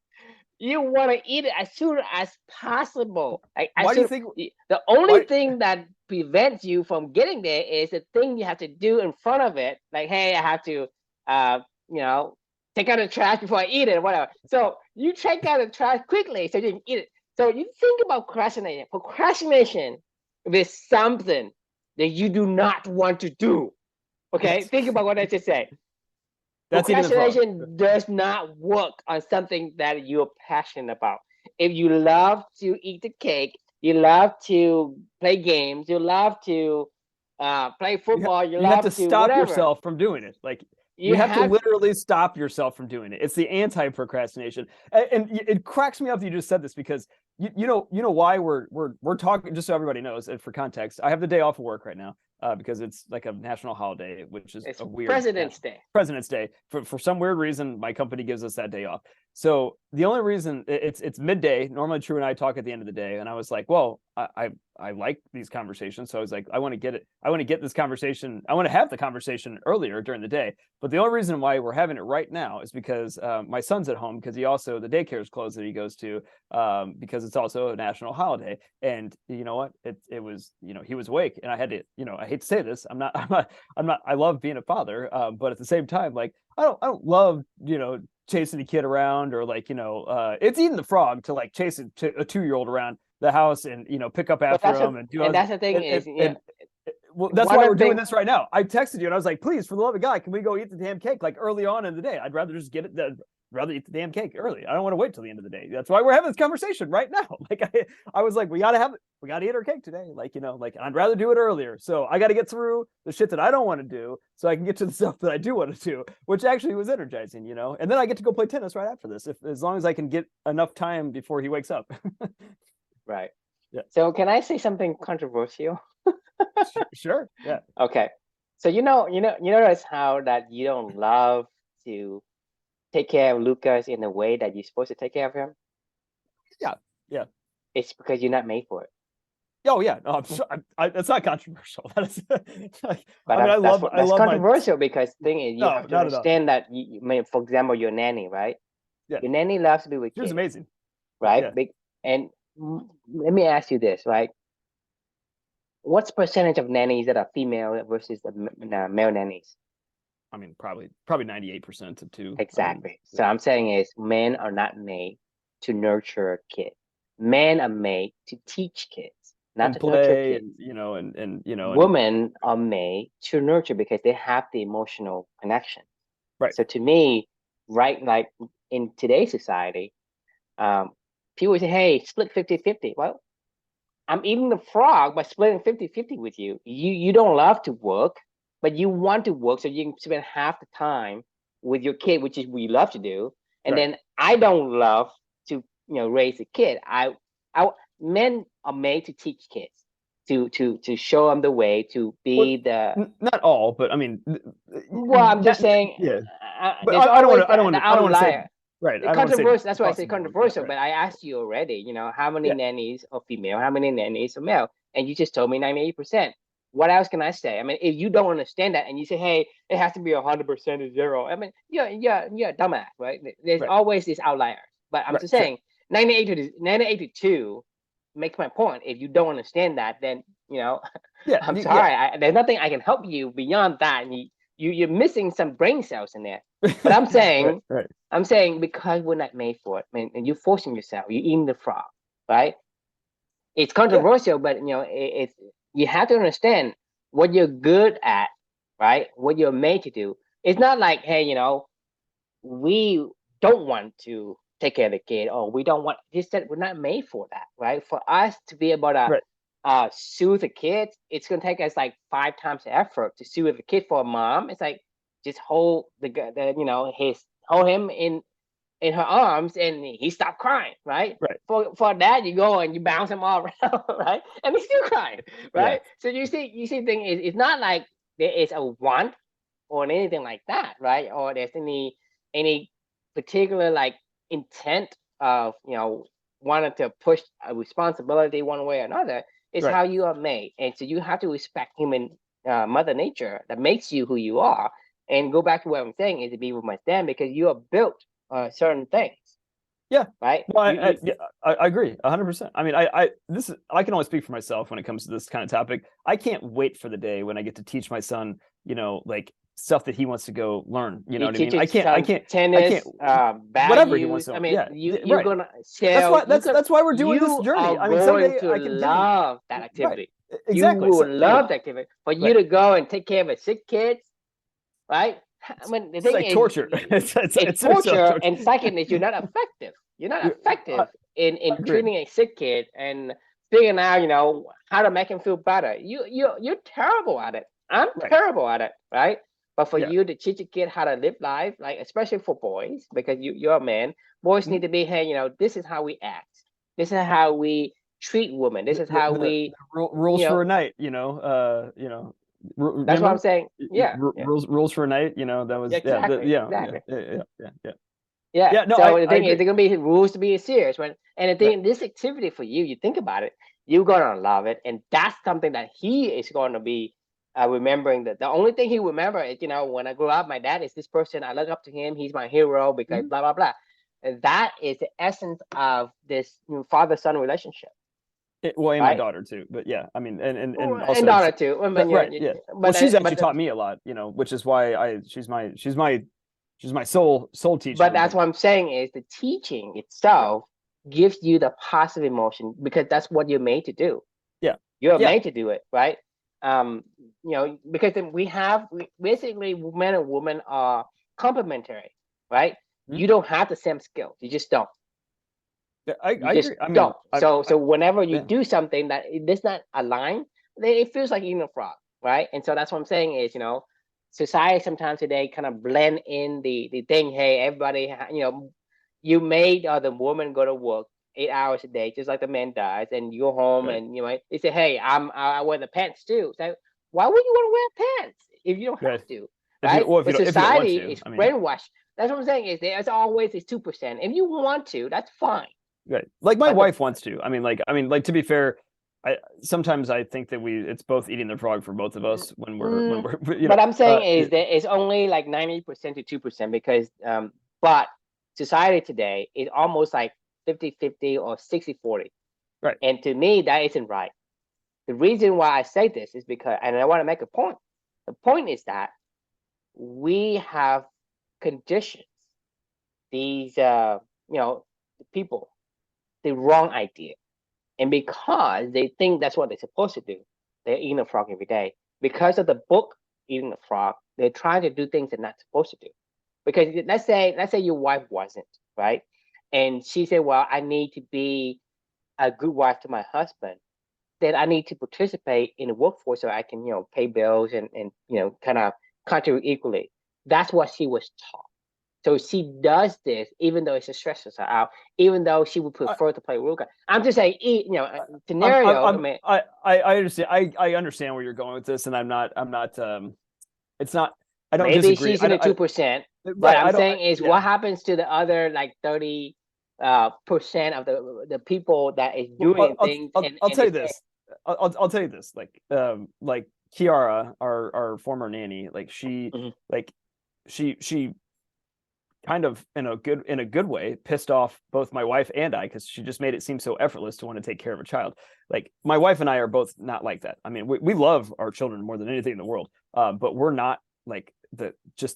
you want to eat it as soon as possible. Like, why do you think the only thing that prevents you from getting there is the thing you have to do in front of it? Like, hey, I have to, take out the trash before I eat it or whatever. So you take out the trash quickly so you can eat it. So you think about procrastinating. Procrastination is something that you do not want to do. Okay, yes. Think about what I just said. Procrastination does not work on something that you're passionate about. If you love to eat the cake, you love to play games, you love to play football, you love have to stop whatever. yourself from doing it. Like, you have to literally stop yourself from doing it. It's the anti-procrastination, and it cracks me up that you just said this, because you know why we're talking. Just so everybody knows, and for context, I have the day off of work right now because it's like a national holiday, which is a weird President's Day. President's Day. For some weird reason, my company gives us that day off. So the only reason it's midday. Normally, True and I talk at the end of the day, and I was like, well, I like these conversations, so I was like, I want to get this conversation. I want to have the conversation earlier during the day. But the only reason why we're having it right now is because my son's at home, because the daycare is closed that he goes to, because it's also a national holiday. And you know what? It was, he was awake, and I had to, I hate to say this, I'm not. I love being a father, but at the same time, like, I don't love, chasing a kid around, or like, it's eating the frog to like chase a 2-year-old around the house and pick up after him and do. And that's the thing well, that's why we're doing this right now. I texted you and I was like, please, for the love of God, can we go eat the damn cake like early on in the day? I'd rather just rather eat the damn cake early. I don't want to wait till the end of the day. That's why we're having this conversation right now. Like, I was like, we gotta eat our cake today. Like, like, I'd rather do it earlier. So I got to get through the shit that I don't want to do, so I can get to the stuff that I do want to do, which actually was energizing, and then I get to go play tennis right after this, as long as I can get enough time before he wakes up. Right. Yeah. So can I say something controversial? Sure. Yeah. Okay. So you notice how that you don't love to take care of Lucas in the way that you're supposed to take care of him? Yeah. Yeah. It's because you're not made for it. Oh yeah, no, I'm sure. That's not controversial. That is, like, but I mean, that's controversial because the thing is, you have to understand that. For example, your nanny, right? Yeah. Your nanny loves to be with kids. She was amazing, right? Yeah. And let me ask you this, right? What's percentage of nannies that are female versus the male nannies? I mean, probably 98% of two. Exactly. So I'm saying is, men are not made to nurture a kid. Men are made to teach kids, not to nurture kids. And women are made to nurture because they have the emotional connection. Right. So to me, right, like in today's society, people say, hey, split 50-50. Well, I'm eating the frog by splitting 50-50 with you. You don't love to work, but you want to work so you can spend half the time with your kid, which is what you love to do. And then I don't love to raise a kid. Men are made to teach kids, to show them the way, to be not all, but I mean, well, I'm just saying. Yeah, but I don't want to say. Right. Controversial. That's why I say controversial. But I asked you already, how many nannies are female, how many nannies are male, and you just told me 98%. what else can I say? I mean, if you don't understand that and you say, hey, it has to be 100% to zero, I mean, yeah, dumbass, right? There's Right. always these outliers. But I'm Right. just Sure. saying, 98 to 2 makes my point. If you don't understand that, then, Yeah. I'm Yeah. sorry. There's nothing I can help you beyond that. And you're missing some brain cells in there. But I'm Right. saying, Right. because we're not made for it, man, and you're forcing yourself, you're eating the frog, right? It's Yeah. controversial, but it's you have to understand what you're good at, right? What you're made to do. It's not like, hey, we don't want to take care of the kid, or we don't want this. That we're not made for that, right? For us to be able to Right. soothe a kid, it's gonna take us like 5 times the effort to soothe a kid. For a mom, it's like just hold his hold him in her arms and he stopped crying, right? Right. For that, you go and you bounce him all around, right? And he's still crying, Yeah. right? So you see thing is it's not like there is a want or anything like that, right? Or there's any particular like intent of wanting to push a responsibility one way or another. It's Right. how you are made, and so you have to respect human mother nature that makes you who you are. And go back to what I'm saying is to be with my stand because you are built certain things, Yeah. right? No, You yeah, I agree 100%. I mean, I can only speak for myself when it comes to this kind of topic. I can't wait for the day when I get to teach my son, like stuff that he wants to go learn. You know you what I teach mean? your son I can't, tennis, whatever he wants values. to I learn. mean, Yeah. you're Right. gonna sell. That's why we're doing this You are journey. I mean, going someday to I can take him. love that Right. activity. You Exactly. will So, I mean, love that activity. For you right. to go and take care of a sick kid, right? I mean, the It's thing like is, torture. it's It's so torture, torture. and second is you're not effective. You're not I effective in agree. treating a sick kid and figuring out, how to make him feel better. You're terrible at it. I'm Right. terrible at it, right? But for Yeah. you to teach a kid how to live life, like especially for boys, because you're a man, boys Mhm. need to be, hey, this is how we act. This is how we treat women. This is how we, Rules you for know, a night, that's what I'm remember saying. Yeah, yeah, rules for a night, that yeah, was, exactly, exactly. yeah. Yeah. Yeah, no, So the I thing is, agree. there gonna be rules to be serious, right? And the Right. thing, this activity for you, you think about it, you're gonna love it, and that's something that he is going to be remembering. That the only thing he remember is, when I grew up, my dad is this person. I look up to him. He's my hero because Mhm. blah blah blah. And that is the essence of this father-son relationship, Well, and my right? daughter too, but yeah, I mean, and And also daughter too. I mean, right, yeah. Well, but she's actually but taught me a lot, which is why she's my soul teacher, that's but what I'm saying is the teaching right. itself gives you the positive emotion because that's what you're made to do. Yeah. You're Yeah. made to do it, right? Because then basically men and women are complementary, right? Mhm. You don't have the same skills. You just don't. Yeah, You I just agree. I mean, don't. So whenever you yeah. do something that it does not align, then it feels like eating a frog, right? And so that's what I'm saying is, society sometimes today kind of blend in the thing. Hey, everybody, you made the woman go to work 8 hours a day, just like the man does, and you go home Right. and they say, hey, I wear the pants too. So why would you want to wear pants if you don't Right. have to, right? But If you don't want society to, is I mean, brainwashed. That's what I'm saying is there's always this 2%. If you want to, that's fine. right. Like my But the wife wants to. I mean, like to be fair, I sometimes I think that it's both eating the frog for both of us when mm, we're what I'm saying is that it's only like 90% to 2% because but society today is almost like 50-50 or 60-40. right. And to me, that isn't right. The reason why I say this is because, and I want to make a point. The point is that we have conditions these people the wrong idea. And because they think that's what they're supposed to do, they're eating a frog every day. Because of the book eating a frog, they're trying to do things they're not supposed to do. Because let's say your wife wasn't, right? And she said, well, I need to be a good wife to my husband. Then I need to participate in the workforce so I can, pay bills and kind of contribute equally. That's what she was taught. So she does this even though it stresses her out, even though she would I, prefer to play Ruka. I'm just saying, scenario. I I'm mean, I understand. I understand where you're going with this, and I'm not. It's not. I don't maybe disagree. she's in the 2%, but Right. I'm I don't. saying is Yeah. what happens to the other like 30 percent of the people that is Well, doing things I'll and tell they you say, this. I'll tell you this. Like Kiara, our former nanny, like she Mhm. like she kind of in a good way pissed off both my wife and I, because she just made it seem so effortless to want to take care of a child. Like my wife and I are both not like that. I mean, we love our children more than anything in the world, but we're not like the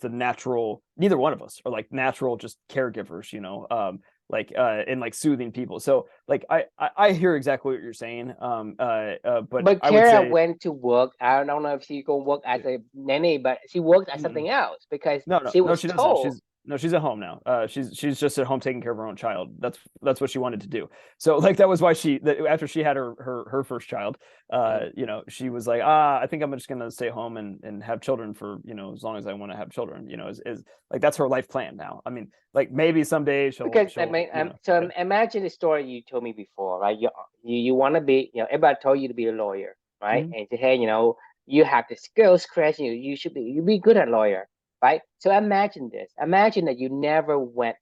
natural. Neither one of us are like natural just caregivers, and like soothing people. So like I hear exactly what you're saying. But But I would Kara say went to work. I don't know if she gonna work as a nanny, but she worked as mm, something else because no, no, she no, was she doesn't. told. She's at home now. She's just at home taking care of her own child. That's what she wanted to do. So like that was why after she had her first child, Mhm. she was like, I think I'm just gonna stay home and have children for as long as I want to have children. Is like that's her life plan now. I mean, like maybe someday Because I she'll mean, so yeah. imagine the story you told me before, right? You want to be, everybody told you to be a lawyer, right? Mhm. And say, hey, you have the skills, Chris. You be good at lawyer, right? So imagine this. Imagine that you never went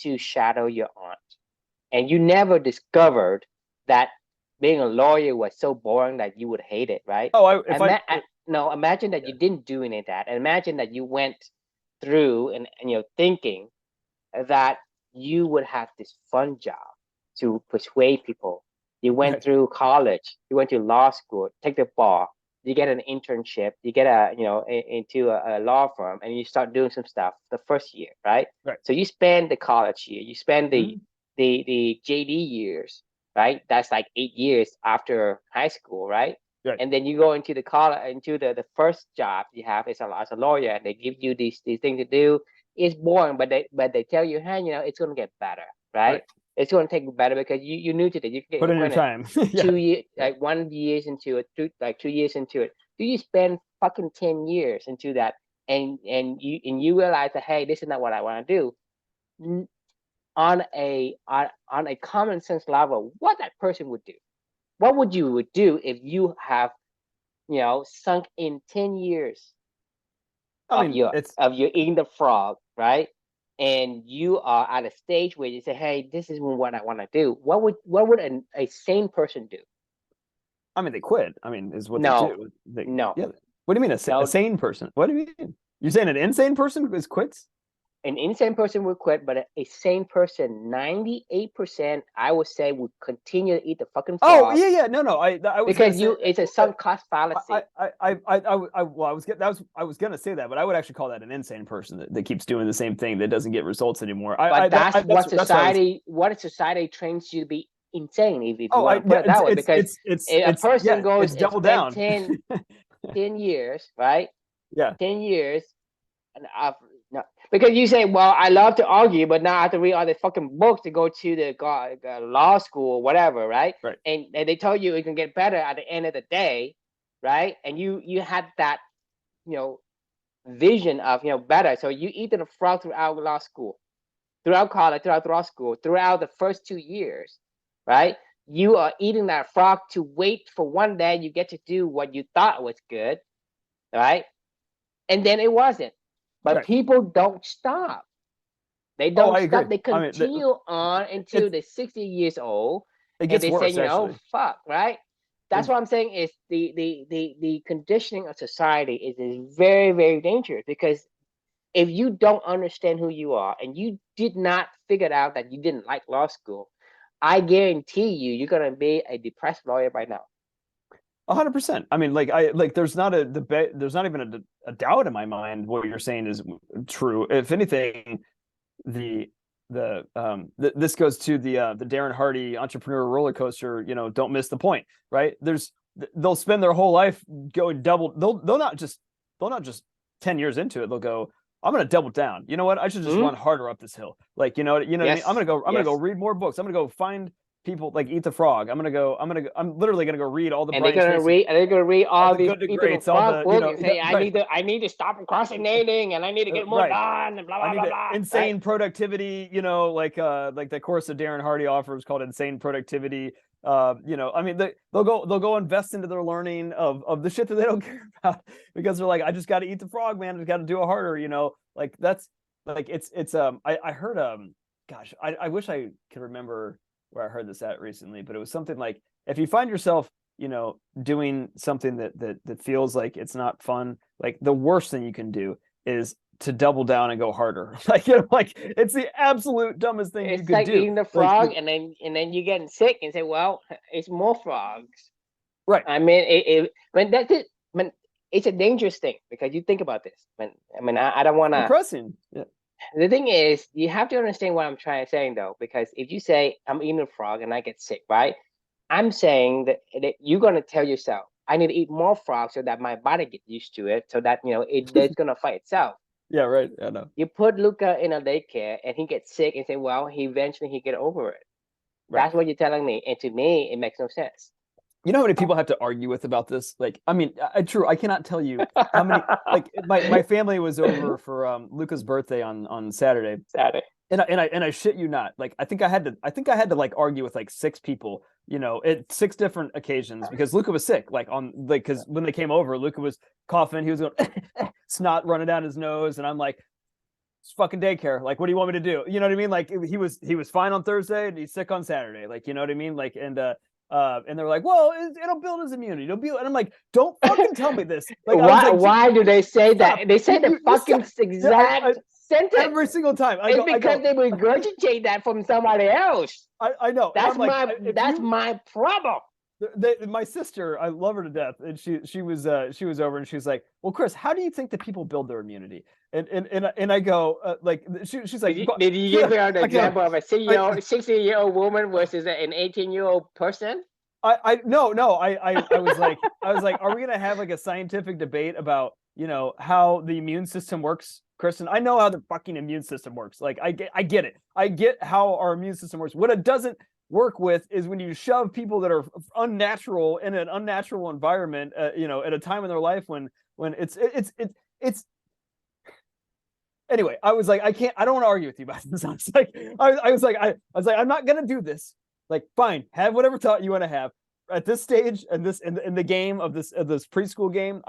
to shadow your aunt, and you never discovered that being a lawyer was so boring that you would hate it, right? Oh, I if I No, imagine that yeah. you didn't do any of that, and imagine that you went through and thinking that you would have this fun job to persuade people. You went Right. through college, you went to law school, take the bar, you get an internship, you get into a law firm, and you start doing some stuff the first year, right? Right. So you spend the college year, you spend the Mhm. the JD years, right? That's like 8 years after high school, right? Right. And then you go into the college, into the first job you have is as a lawyer, and they give you these things to do. It's boring, but they tell you, hey, it's gonna get better, right? Right. It's gonna take better because you new to it. You get Put in your acquainted time. Yeah. 2 years, Yeah. like 1 years into it, 2 years into it. Do you spend fucking 10 years into that, and you realize that, hey, this is not what I want to do. On a common sense level, what that person would do? What would do if you have sunk in 10 years I of mean, your it's of your eating the frog, right? And you are at a stage where you say, "Hey, this is what I want to do." What would a sane person do? I mean, they quit. I mean, is what they No, do. They no, yeah. What do you mean a no. sane person? What do you mean? You're saying an insane person is quits? An insane person would quit, but a sane person, 98%, I would say, would continue to eat the fucking Oh frog yeah, yeah. No, no. I was gonna because say it's a that. sunk cost fallacy. Well, I was gonna say that, but I would actually call that an insane person that keeps doing the same thing that doesn't get results anymore. But that's what That's what I was. society trains you to be insane, if you Oh, want to put yeah. it that way, because a person goes It's and double spend down. 10 years, right? Yeah. 10 years, and no, because you say, well, I love to argue, but now I have to read all the fucking books to go to the law school or whatever, right? Right. And they tell you it can get better at the end of the day, right? And you had that, you know, vision of, better. So you eat the frog throughout law school, throughout college, throughout law school, throughout the first 2 years, right? You are eating that frog to wait for one day you get to do what you thought was good, right? And then it wasn't. But Right. people don't stop. They Oh, don't I agree. stop. They I mean, continue on until it they're 60 years old, it and gets they say, worse actually. fuck, right? That's It, what I'm saying is the conditioning of society is very, very dangerous, because if you don't understand who you are and you did not figure out that you didn't like law school, I guarantee you're gonna be a depressed lawyer by now. 100%. I mean, like I like there's not a debate, there's not even a doubt in my mind what you're saying is true. If anything, the this goes to the Darren Hardy entrepreneur roller coaster, don't miss the point, right? They'll spend their whole life going double, they'll not just 10 years into it, they'll go, I'm gonna double down. You know what? I should just Hmm? run harder up this hill. Like, you know what I mean? Yes, I'm gonna go yes. read more books. I'm gonna go find people like Eat the Frog. I'm literally gonna go read all the And they're Brian gonna Tracy, read and they're gonna read all all the these good to Ethan greats, all Frog the, book and say, I right, need to stop procrastinating, and I need to get more right. done, and blah I blah need blah to blah. Right? insane productivity, like the course that Darren Hardy offers called Insane Productivity. I mean, they'll go invest into their learning of the shit that they don't care about because they're like, I just got to eat the frog, man. I just got to do it harder. Like that's like it's I heard gosh, I wish I could remember where I heard this at recently, but it was something like if you find yourself doing something that feels like it's not fun, like the worst thing you can do is to double down and go harder. Like, like it's the absolute dumbest thing you It's could like do. eating the Like, frog, and then you're getting sick and say, well, it's more frogs. right. I mean, when that's it, when it's a dangerous thing because you think about this. I don't want It's to. depressing. Yeah. The thing is, you have to understand what I'm trying to say though, because if you say I'm eating a frog and I get sick, right? I'm saying that you're gonna tell yourself, I need to eat more frogs so that my body gets used to it, so that it's gonna fight itself. Yeah, right. I know. You put Luca in a daycare and he gets sick and say, well, he get over it. Right. That's what you're telling me, and to me, it makes no sense. You know how many people I have to argue with about this? Like, I mean, true. I cannot tell you how many. Like, my family was over for Luca's birthday on Saturday, Saturday. and I shit you not. Like, I think I had to like argue with like six people, at six different occasions because Luca was sick. Like because when they came over, Luca was coughing. He was going snot running down his nose, and I'm like, it's fucking daycare. Like, what do you want me to do? You know what I mean? Like, he was fine on Thursday and he's sick on Saturday. Like, you know what I mean? Like, and they're like, well, it'll build his immunity. It'll be, and I'm like, don't fucking tell me this. Like, I was like, Why do they say stop. that? They say the fucking exact sentence. Every single time. It's because they regurgitate that from somebody else. I know. That's like, my problem. My sister, I love her to death, and she was over, and she's like, well, Chris, how do you think that people build their immunity? And I go, like, she's like, did you give her an example of a 60-year-old woman versus an 18-year-old person? No, I was like, are we gonna have like a scientific debate about how the immune system works, Kristen? I know how the fucking immune system works. Like, I get it. I get how our immune system works. What it doesn't work with is when you shove people that are unnatural in an unnatural environment, at a time in their life when it's anyway. I was like, I don't want to argue with you about this. I was like, I'm not gonna do this. Like, fine, have whatever thought you want to have at this stage and this in the game of this preschool game.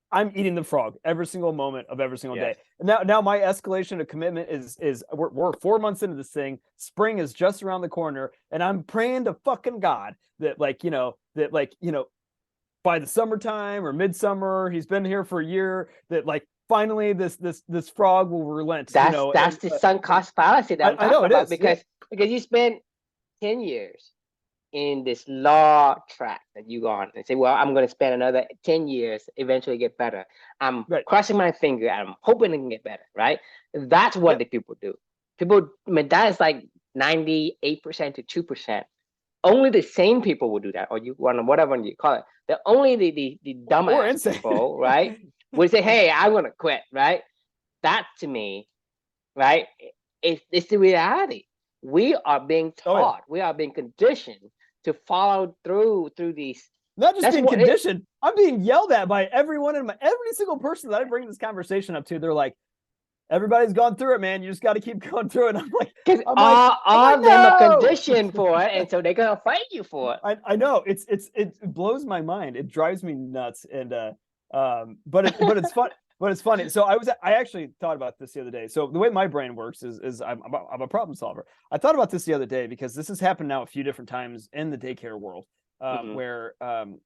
I'm eating the frog every single moment of every single day. Now my escalation of commitment is we're 4 months into this thing. Spring is just around the corner, and I'm praying to fucking God that by the summertime or midsummer, he's been here for a year, that like finally this frog will relent. That's the sunk cost fallacy that I'm talking about, because you spent 10 years in this law track that you go on and say, well, I'm going to spend another 10 years, eventually get better. I'm crossing my finger and I'm hoping it can get better, right? That's what the people do. That is like 98% to 2%. Only the sane people will do that, or whatever you call it. Only the dumbass people, right, would say, hey, I'm going to quit, right? That to me, right, it's the reality. We are being taught, we are being conditioned to follow through these. Not just being conditioned, I'm being yelled at by every single person that I bring this conversation up to. They're like, everybody's gone through it, man. You just got to keep going through it. I'm like, because all of them are conditioned for it, and so they're gonna fight you for it. I know it blows my mind. It drives me nuts, and but it's fun. But it's funny. So I actually thought about this the other day. So the way my brain works is I'm a problem solver. I thought about this the other day because this has happened now a few different times in the daycare world, where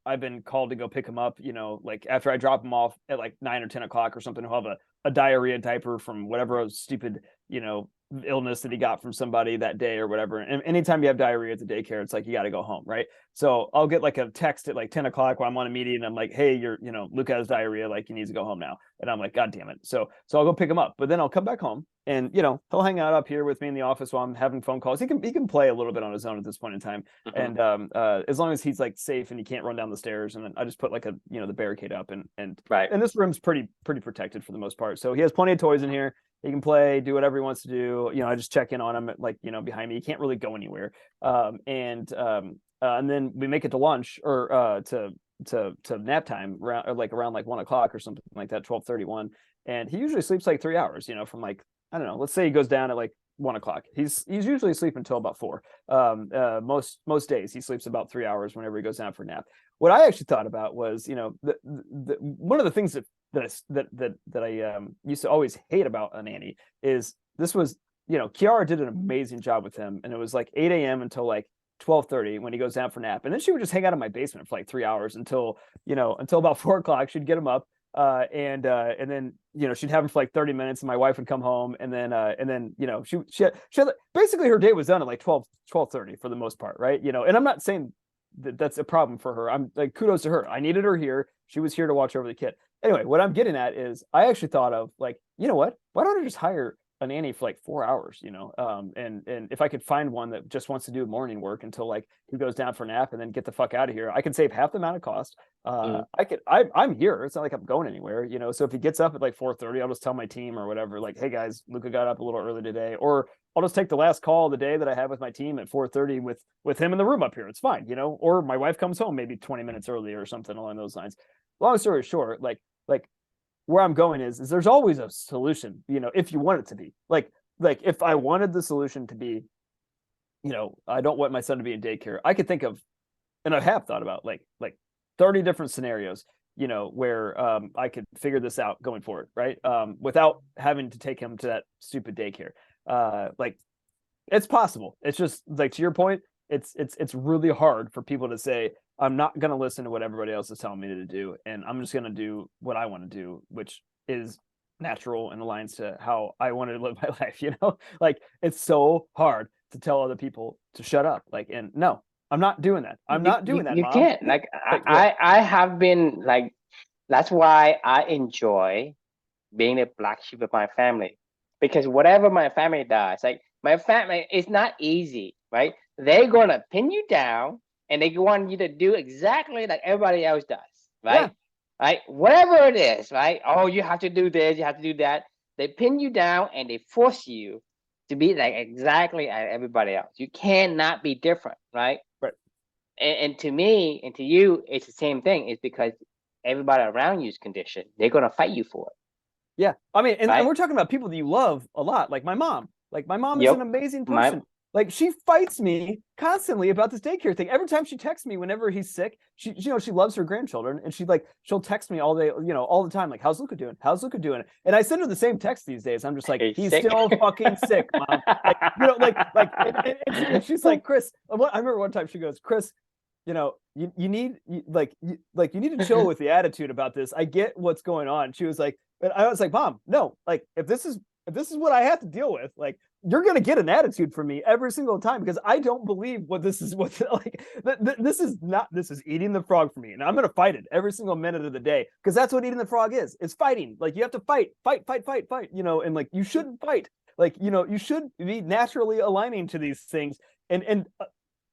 I've been called to go pick him up. Like after I drop him off at like 9 or 10 o'clock or something, he'll have a diarrhea diaper from whatever stupid illness that he got from somebody that day or whatever. And anytime you have diarrhea at the daycare, it's like you got to go home, right? So I'll get like a text at like 10 o'clock while I'm on a meeting, and I'm like, hey, Luke has diarrhea, like he needs to go home now. And I'm like, God damn it. So I'll go pick him up, but then I'll come back home and he'll hang out up here with me in the office while I'm having phone calls. He can play a little bit on his own at this point in time. And as long as he's like safe and he can't run down the stairs, and then I just put like the barricade up, and this room's pretty protected for the most part. So he has plenty of toys in here. He can play, do whatever he wants to do. I just check in on him, like, behind me. He can't really go anywhere. And then we make it to lunch or to nap time around like 1 o'clock or something like that, 12:31. And he usually sleeps like 3 hours, from like, I don't know, let's say he goes down at like 1 o'clock. He's usually sleeping until about 4. Most days he sleeps about 3 hours whenever he goes down for a nap. What I actually thought about was, one of the things that I used to always hate about a nanny is this was, Kiara did an amazing job with him, and it was like 8 a.m. until like 12:30 when he goes down for nap, and then she would just hang out in my basement for like 3 hours until until about 4 o'clock. She'd get him up, and then she'd have him for like 30 minutes, and my wife would come home, and then she had, basically her day was done at like 12:30 for the most part, right? And I'm not saying that's a problem for her. I'm like, kudos to her. I needed her here. She was here to watch over the kid. Anyway, what I'm getting at is I actually thought of like, you know what? Why don't I just hire a nanny for like 4 hours, and if I could find one that just wants to do morning work until like he goes down for a nap and then get the fuck out of here, I can save half the amount of cost. I'm here. It's not like I'm going anywhere, So if he gets up at like 4:30, I'll just tell my team or whatever, like, hey guys, Luca got up a little early today, or I'll just take the last call of the day that I have with my team at 4:30 with him in the room up here. It's fine, or my wife comes home maybe 20 minutes earlier or something along those lines. Long story short, like where I'm going is there's always a solution, if you want it to be like if I wanted the solution to be, I don't want my son to be in daycare, I could think of, and I have thought about like 30 different scenarios, where I could figure this out going forward, right? Without having to take him to that stupid daycare. Like it's possible. It's just like, to your point, it's really hard for people to say, I'm not going to listen to what everybody else is telling me to do, and I'm just going to do what I want to do, which is natural and aligns to how I want to live my life. Like it's so hard to tell other people to shut up. Like, and no, I'm not doing that. I'm not doing that, You Mom. can't. Like I have been like, that's why I enjoy being the black sheep of my family, because whatever my family does, like my family, it's not easy, right? They're gonna pin you down and they want you to do exactly like everybody else does, right? Yeah, Right? Whatever it is, right? Oh, you have to do this, you have to do that. They pin you down and they force you to be like exactly like everybody else. You cannot be different, right? right. And to me and to you, it's the same thing. It's because everybody around you is conditioned. They're gonna fight you for it, Yeah. I mean, and right? we're talking about people that you love a lot, like my mom. Like my mom is an Yep. amazing My person. Like she fights me constantly about this daycare thing. Every time she texts me whenever he's sick, she loves her grandchildren, and she'll text me all day, all the time, like, how's Luca doing? How's Luca doing? And I send her the same text these days. I'm just like, He's he's sick. still fucking sick, Mom. Like, and she's like, Chris, I remember one time she goes, Chris, you need you need to chill with the attitude about this. I get what's going on. She was like, and I was like, Mom, no, like if this is what I have to deal with, like you're gonna get an attitude from me every single time, because I don't believe what this is. What like this is not. This is eating the frog for me, and I'm gonna fight it every single minute of the day, because that's what eating the frog is. It's fighting. Like you have to fight. And like you shouldn't fight. Like you should be naturally aligning to these things, and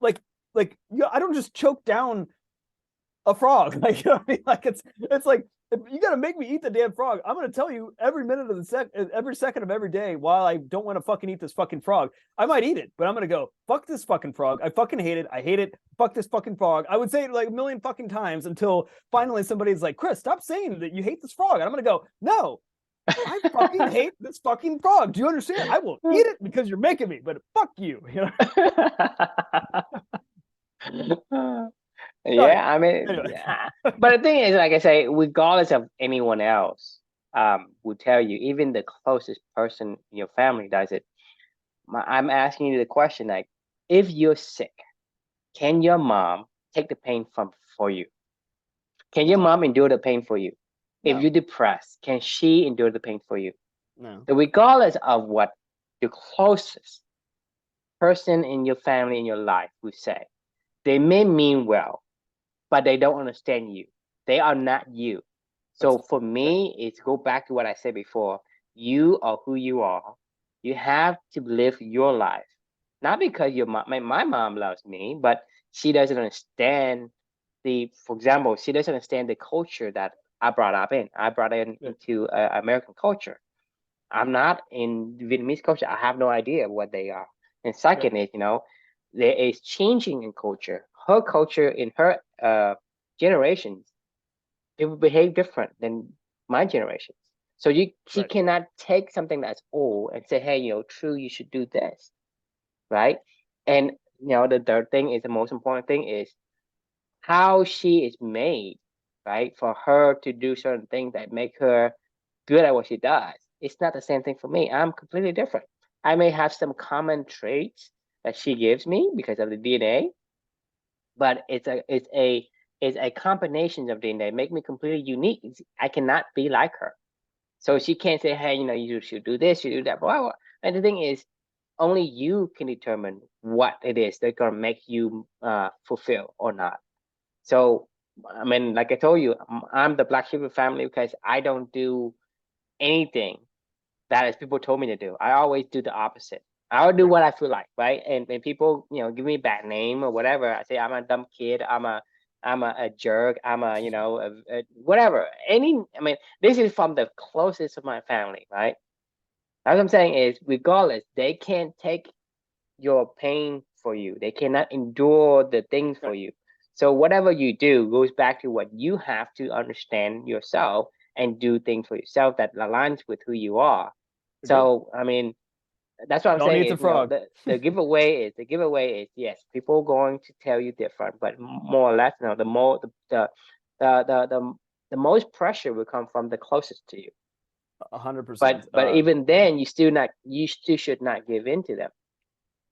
like I don't just choke down a frog. Like, I mean? Like it's like, if you got to make me eat the damn frog, I'm gonna tell you every minute of every second of every day, while I don't want to fucking eat this fucking frog, I might eat it, but I'm gonna go, fuck this fucking frog. I fucking hate it. I hate it. Fuck this fucking frog. I would say it like a million fucking times until finally somebody's like, Chris, stop saying that you hate this frog. And I'm gonna go, no, I fucking hate this fucking frog. Do you understand? I will eat it because you're making me, but fuck you. Sorry. Yeah, I mean, Anyway. yeah. But the thing is, like I say, regardless of anyone else, will tell you, even the closest person in your family does it. I'm asking you the question, like, if you're sick, can your mom take the pain for you? Can your No, mom endure the pain for you? If no, you're depressed, can she endure the pain for you? no. So regardless of what the closest person in your family in your life would say, they may mean well, but they don't understand you. They are not you. That's So for me, it's go back to what I said before. You are who you are. You have to live your life. Not because your mom, my mom loves me, but she doesn't understand for example, she doesn't understand the culture that I brought up in. I brought into American culture. I'm not in Vietnamese culture. I have no idea what they are. And right, second is, there is changing in culture. Her culture in her generations, it will behave different than my generations. So she right, cannot take something that's old and say, hey, true, you should do this, right? And the third thing is the most important thing is how she is made, right? For her to do certain things that make her good at what she does. It's not the same thing for me. I'm completely different. I may have some common traits, that she gives me because of the DNA, but it's a combination of DNA make me completely unique. I cannot be like her. So she can't say, hey, you should do this, you do that, blah, blah. And the thing is, only you can determine what it is that's gonna make you fulfill or not. So, I mean, like I told you, I'm the black sheep of the family because I don't do anything that as people told me to do. I always do the opposite. I'll do Right. what I feel like, right? And people, give me a bad name or whatever. I say I'm a dumb kid. I'm a jerk. I'm whatever. I mean, this is from the closest of my family, right? What I'm saying is, regardless, they can't take your pain for you. They cannot endure the things for Right. you. So whatever you do goes back to what you have to understand yourself and do things for yourself that aligns with who you are. Agreed. So I mean, that's what I'm Don't saying eat the is, frog. the giveaway is yes, people going to tell you different, but more or less, the more the most pressure will come from the closest to you. 100%. But even then, you still should not give in to them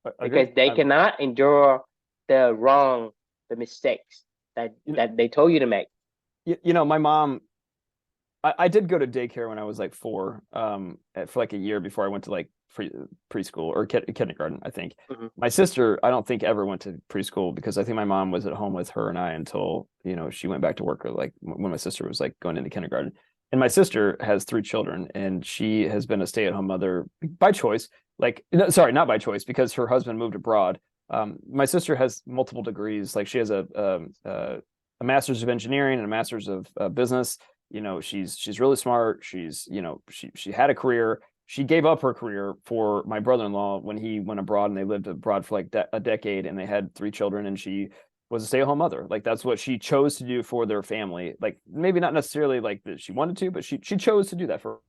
because Agreed. they cannot endure the mistakes that You know, that they told you to make. my mom, I did go to daycare when I was like 4, for like a year before I went to like preschool or kindergarten, I think. Hmm. My sister, I don't think ever went to preschool because I think my mom was at home with her and I until, she went back to work, or like when my sister was like going into kindergarten. And my sister has 3 children and she has been a stay-at-home mother by choice. Like, no, sorry, not by choice, because her husband moved abroad. My sister has multiple degrees. Like she has a master's of engineering and a master's of business. She's really smart. She had a career. She gave up her career for my brother-in-law when he went abroad, and they lived abroad for like a decade, and they had 3 children, and she was a stay-at-home mother. Like that's what she chose to do for their family. Like maybe not necessarily like that she wanted to, but she chose to do that for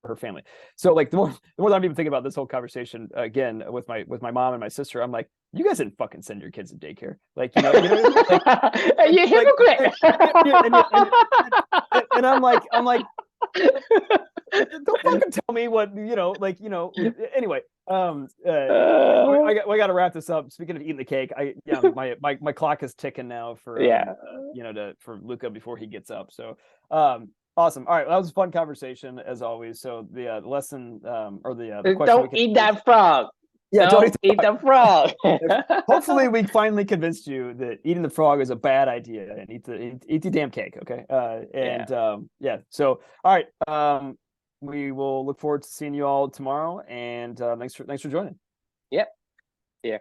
her family. So like the more that I'm even thinking about this whole conversation again with my mom and my sister, I'm like, you guys didn't fucking send your kids to daycare. Like, what I mean? You hypocrite. And I'm like, don't fucking tell me what, anyway. We got to wrap this up. Speaking of eating the cake, my clock is ticking now for Yeah. for Luca before he gets up. So awesome. All right, that was a fun conversation as always. So the lesson, or the question we Don't can eat that frog. yeah, don't eat Don't eat the frog. hopefully we finally convinced you that eating the frog is a bad idea, and eat the damn cake. Okay. Yeah. Yeah. So all right. We will look forward to seeing you all tomorrow, and thanks for joining. Yep. Yeah.